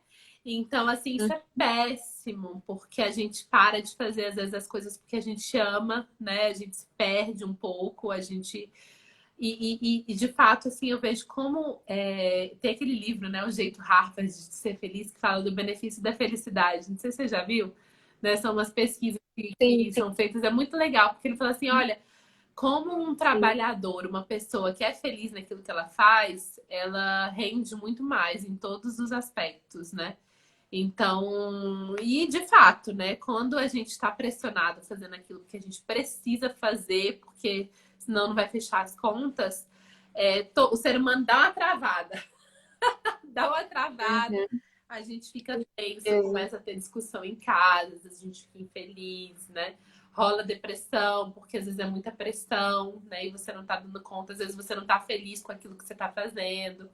Então, assim, isso é péssimo, porque a gente para de fazer, às vezes, as coisas porque a gente ama, né? A gente se perde um pouco, a gente. E de fato, assim, eu vejo como tem aquele livro, né? O Jeito Harvard de Ser Feliz, que fala do benefício da felicidade. Não sei se você já viu, né? São umas pesquisas sim, que são feitas, é muito legal, porque ele fala assim: olha, como um sim, trabalhador, uma pessoa que é feliz naquilo que ela faz, ela rende muito mais em todos os aspectos, né? Então, e de fato, né? Quando a gente está pressionado fazendo aquilo que a gente precisa fazer, porque senão não vai fechar as contas, o ser humano dá uma travada, dá uma travada, uhum, a gente fica tenso, exa- começa a ter discussão em casa, a gente fica infeliz, né? Rola depressão, porque às vezes é muita pressão, né? E você não tá dando conta, às vezes você não tá feliz com aquilo que você tá fazendo.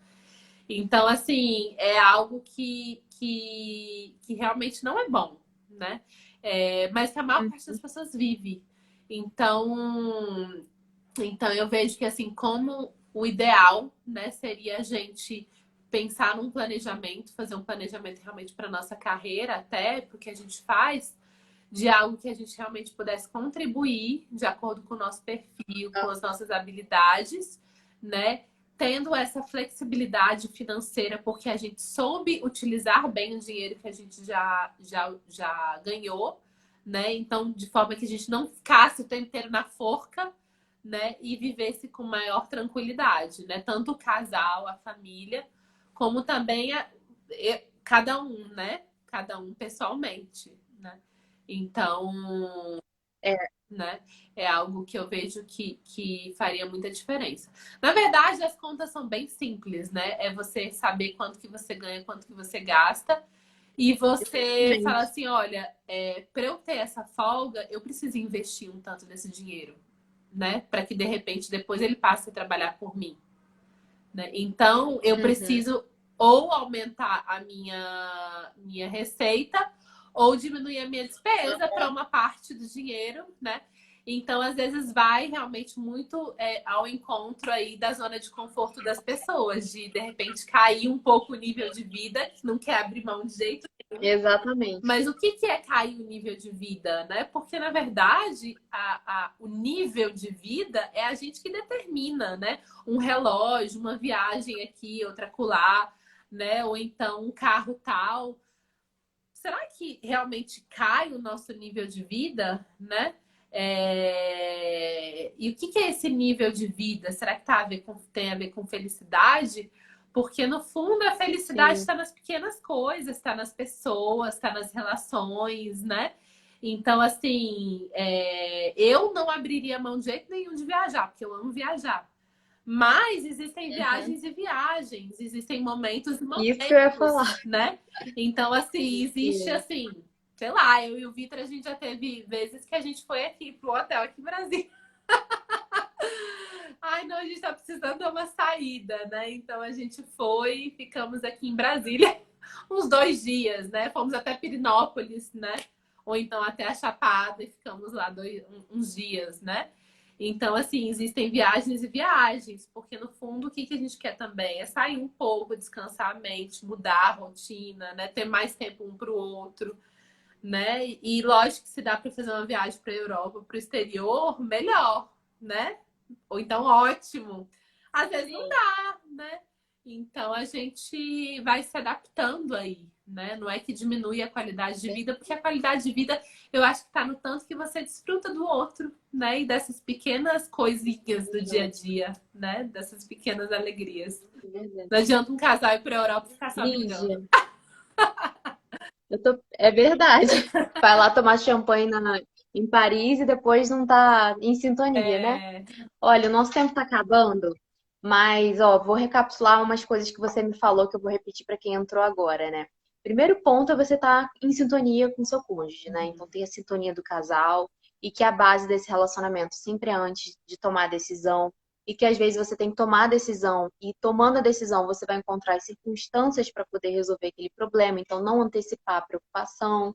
Então, assim, é algo que realmente não é bom, né? mas que a maior parte das Uhum. pessoas vive. Então, eu vejo que assim, como o ideal, né, seria a gente pensar num planejamento, fazer um planejamento realmente para nossa carreira, até porque a gente faz de algo que a gente realmente pudesse contribuir de acordo com o nosso perfil, com as nossas habilidades, né? Tendo essa flexibilidade financeira, porque a gente soube utilizar bem o dinheiro que a gente já ganhou, né? Então, de forma que a gente não ficasse o tempo inteiro na forca, né? E vivesse com maior tranquilidade, né? Tanto o casal, a família, como também cada um, né? Cada um pessoalmente, né? Então, É, né? É algo que eu vejo que faria muita diferença. Na verdade, as contas são bem simples, né? É você saber quanto que você ganha, quanto que você gasta. E você fala exatamente. assim, olha, para eu ter essa folga, eu preciso investir um tanto desse dinheiro, né? Para que de repente depois ele passe a trabalhar por mim, né? Então eu Uhum. preciso ou aumentar a minha receita ou diminuir a minha despesa para uma parte do dinheiro, né? Então, às vezes, vai realmente muito ao encontro aí da zona de conforto das pessoas, de repente cair um pouco o nível de vida, que não quer abrir mão de jeito. Exatamente. Mas o que é cair o nível de vida, né? Porque, na verdade, o nível de vida é a gente que determina, né? Um relógio, uma viagem aqui, outra acolá, né? Ou então um carro tal. Será que realmente cai o nosso nível de vida, né? E o que é esse nível de vida? Será que tem a ver com felicidade? Porque, no fundo, a felicidade Sim. está nas pequenas coisas, está nas pessoas, está nas relações, né? Então, assim, eu não abriria mão de jeito nenhum de viajar, porque eu amo viajar. Mas existem Uhum. viagens e viagens, existem momentos e Isso que eu ia momentos, falar. né? Então, assim, existe Sim. assim, sei lá, eu e o Vitor, a gente já teve vezes que a gente foi aqui pro hotel aqui em Brasília. Ai, não, a gente tá precisando de uma saída, né? Então a gente foi, ficamos aqui em Brasília uns 2 dias, né? Fomos até Pirinópolis, né? Ou então até a Chapada e ficamos lá uns dias, né? Então, assim, existem viagens e viagens, porque no fundo o que a gente quer também é sair um pouco, descansar a mente, mudar a rotina, né? Ter mais tempo um para o outro, né? E lógico que se dá para fazer uma viagem para a Europa, para o exterior, melhor, né? Ou então ótimo. Às vezes não Sim. dá, né? Então a gente vai se adaptando aí, né? Não é que diminui a qualidade de vida, porque a qualidade de vida eu acho que tá no tanto que você desfruta do outro, né? E dessas pequenas coisinhas do dia a Verdade. dia, né? Dessas pequenas alegrias. Verdade. Não adianta um casal ir pra Europa e ficar só Lígia, brigando. é verdade. Vai lá tomar champanhe em Paris e depois não tá em sintonia, né? É... Olha, o nosso tempo tá acabando, mas ó, vou recapitular umas coisas que você me falou que eu vou repetir para quem entrou agora, né? Primeiro ponto é você estar em sintonia com seu cônjuge, né? Então ter a sintonia do casal e que a base desse relacionamento sempre é antes de tomar a decisão e que às vezes você tem que tomar a decisão e tomando a decisão você vai encontrar as circunstâncias para poder resolver aquele problema, então não antecipar a preocupação.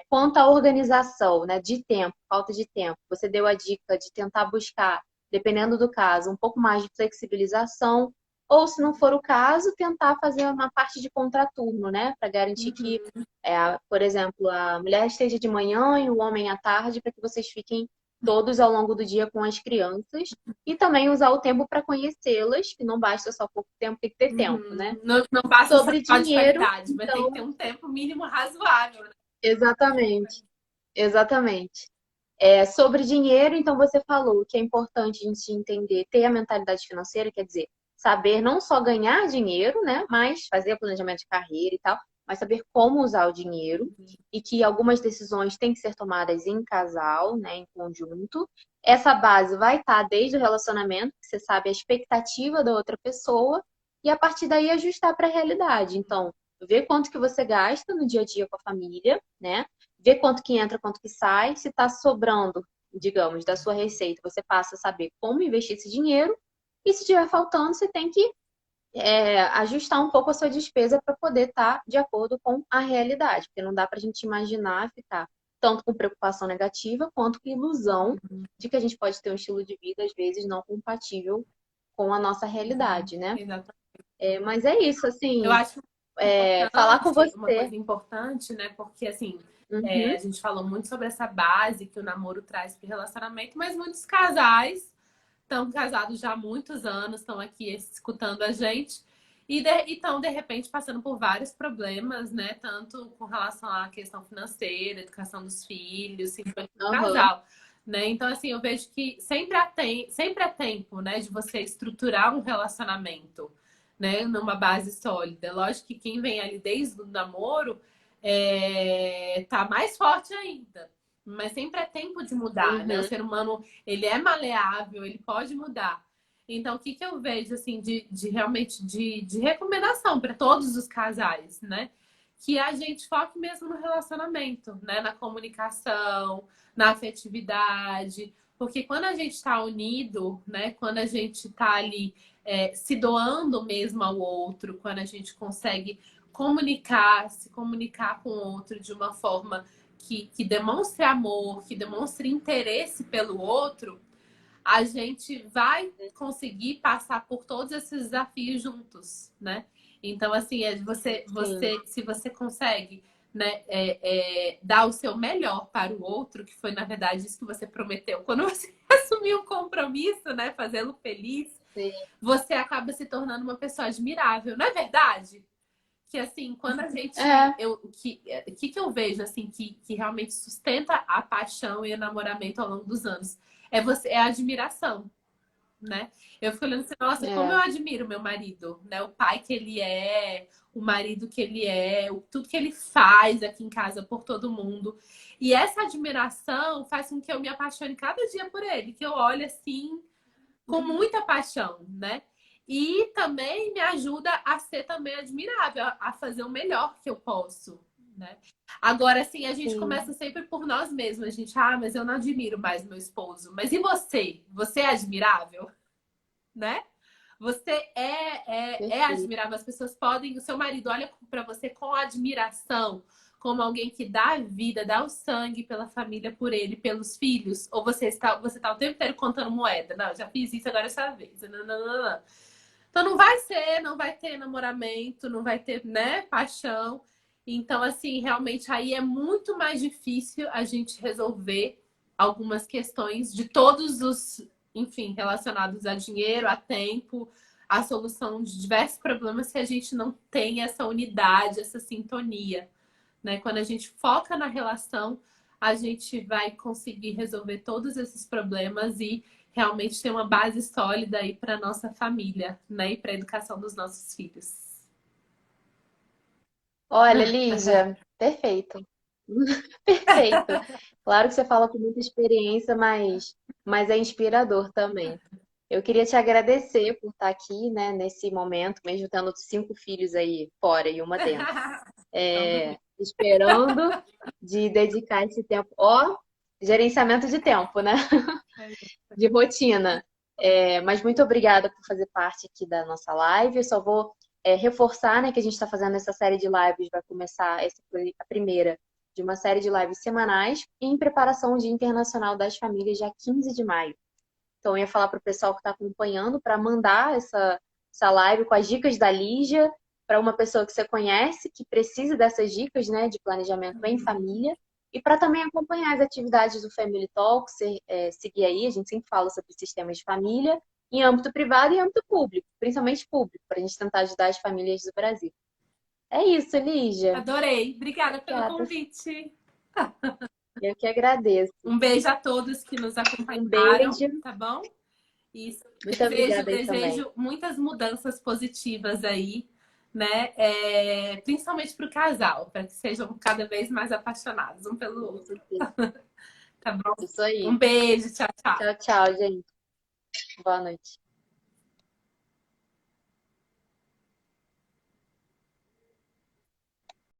Quanto à organização, né, de tempo, falta de tempo, você deu a dica de tentar buscar, dependendo do caso, um pouco mais de flexibilização, ou se não for o caso, tentar fazer uma parte de contraturno, né, para garantir que, por exemplo, a mulher esteja de manhã e o homem à tarde, para que vocês fiquem todos ao longo do dia com as crianças, e também usar o tempo para conhecê-las, que não basta só pouco tempo, tem que ter tempo, né? Não, não basta Sobre só de dinheiro, qualidade, mas tem que ter então, um tempo mínimo razoável, né? exatamente, exatamente. Sobre dinheiro, então você falou que é importante a gente entender, ter a mentalidade financeira, quer dizer, saber não só ganhar dinheiro, né, mas fazer planejamento de carreira e tal, mas saber como usar o dinheiro e que algumas decisões têm que ser tomadas em casal, né, em conjunto. Essa base vai estar desde o relacionamento, que você sabe a expectativa da outra pessoa, e a partir daí ajustar para a realidade. Então, ver quanto que você gasta no dia a dia com a família, né? Ver quanto que entra, quanto que sai. Se está sobrando, digamos, da sua receita, você passa a saber como investir esse dinheiro. E se estiver faltando, você tem que ajustar um pouco a sua despesa para poder estar de acordo com a realidade. Porque não dá para a gente imaginar ficar tanto com preocupação negativa quanto com ilusão de que a gente pode ter um estilo de vida, às vezes, não compatível com a nossa realidade, né? Exatamente. Mas é isso, Eu assim, acho falar com importante, uma você. coisa importante, né? Porque, assim, Uhum, a gente falou muito sobre essa base que o namoro traz para o relacionamento, mas muitos casais estão casados já há muitos anos, estão aqui escutando a gente e estão, de repente, passando por vários problemas, né? Tanto com relação à questão financeira, educação dos filhos, sintonia do aham, casal. Né? Então, assim, eu vejo que sempre é tempo, né, de você estruturar um relacionamento, né, numa base sólida. Lógico que quem vem ali desde o namoro tá mais forte ainda. Mas sempre é tempo de mudar, né? O uhum, ser humano, ele é maleável, ele pode mudar. Então, o que que eu vejo, assim, de realmente de recomendação para todos os casais, né? Que a gente foque mesmo no relacionamento, né? Na comunicação, na afetividade. Porque quando a gente está unido, né? Quando a gente está ali se doando mesmo ao outro, quando a gente consegue se comunicar com o outro de uma forma que demonstre amor, que demonstre interesse pelo outro, a gente vai conseguir passar por todos esses desafios juntos, né? Então, assim, sim. se você consegue, né, dar o seu melhor para o outro, que foi, na verdade, isso que você prometeu quando você assumiu um compromisso, né? Fazê-lo feliz, Sim. você acaba se tornando uma pessoa admirável, não é verdade? Que assim, quando a gente. É, Que eu vejo assim que realmente sustenta a paixão e o namoramento ao longo dos anos? É a admiração, né? Eu fico olhando assim, nossa, como eu é, admiro meu marido, né? O pai que ele é, o marido que ele é, tudo que ele faz aqui em casa por todo mundo. E essa admiração faz com que eu me apaixone cada dia por ele, que eu olho assim com muita paixão, né? E também me ajuda a ser também admirável, a fazer o melhor que eu posso, né? Agora, assim, a gente sim, começa sempre por nós mesmos. A gente, mas eu não admiro mais meu esposo. Mas e você? Você é admirável, né? Você é perfeito. admirável. As pessoas podem. O seu marido olha para você com admiração, como alguém que dá a vida, dá o sangue pela família, por ele, pelos filhos. Ou você está o tempo inteiro contando moeda. Não, já fiz isso agora essa vez. Não, não, não, não. Então não vai ter namoramento, não vai ter, né, paixão. Então, assim, realmente aí é muito mais difícil a gente resolver algumas questões de todos os, enfim, relacionados a dinheiro, a tempo, a solução de diversos problemas se a gente não tem essa unidade, essa sintonia, né? Quando a gente foca na relação, a gente vai conseguir resolver todos esses problemas e realmente ter uma base sólida aí para nossa família, né? E para a educação dos nossos filhos. Olha, Lígia, perfeito. Perfeito. Claro que você fala com muita experiência, mas é inspirador também. Eu queria te agradecer por estar aqui, né, nesse momento, mesmo tendo 5 filhos aí fora e uma dentro. Então, Esperando de dedicar esse tempo. Ó, gerenciamento de tempo, né? De rotina. Mas muito obrigada por fazer parte aqui da nossa live. Eu só vou reforçar, né, que a gente está fazendo essa série de lives, vai começar, essa foi a primeira de uma série de lives semanais em preparação ao Dia Internacional das Famílias, dia 15 de maio. Então, eu ia falar para o pessoal que está acompanhando para mandar essa live com as dicas da Lígia para uma pessoa que você conhece, que precisa dessas dicas, né, de planejamento em família, e para também acompanhar as atividades do Family Talk, seguir aí, a gente sempre fala sobre sistemas de família, em âmbito privado e âmbito público, principalmente público, para a gente tentar ajudar as famílias do Brasil. É isso, Lígia. adorei. Obrigada pelo Obrigada. convite. Eu que agradeço. Um beijo a todos que nos Um acompanharam, beijo. tá bom? E Muito obrigada aí também. desejo muitas mudanças positivas aí, né? Principalmente para o casal, para que sejam cada vez mais apaixonados um pelo Com outro. certeza. Tá bom? Isso aí. Um beijo, tchau, tchau. Tchau, tchau, gente. Boa noite.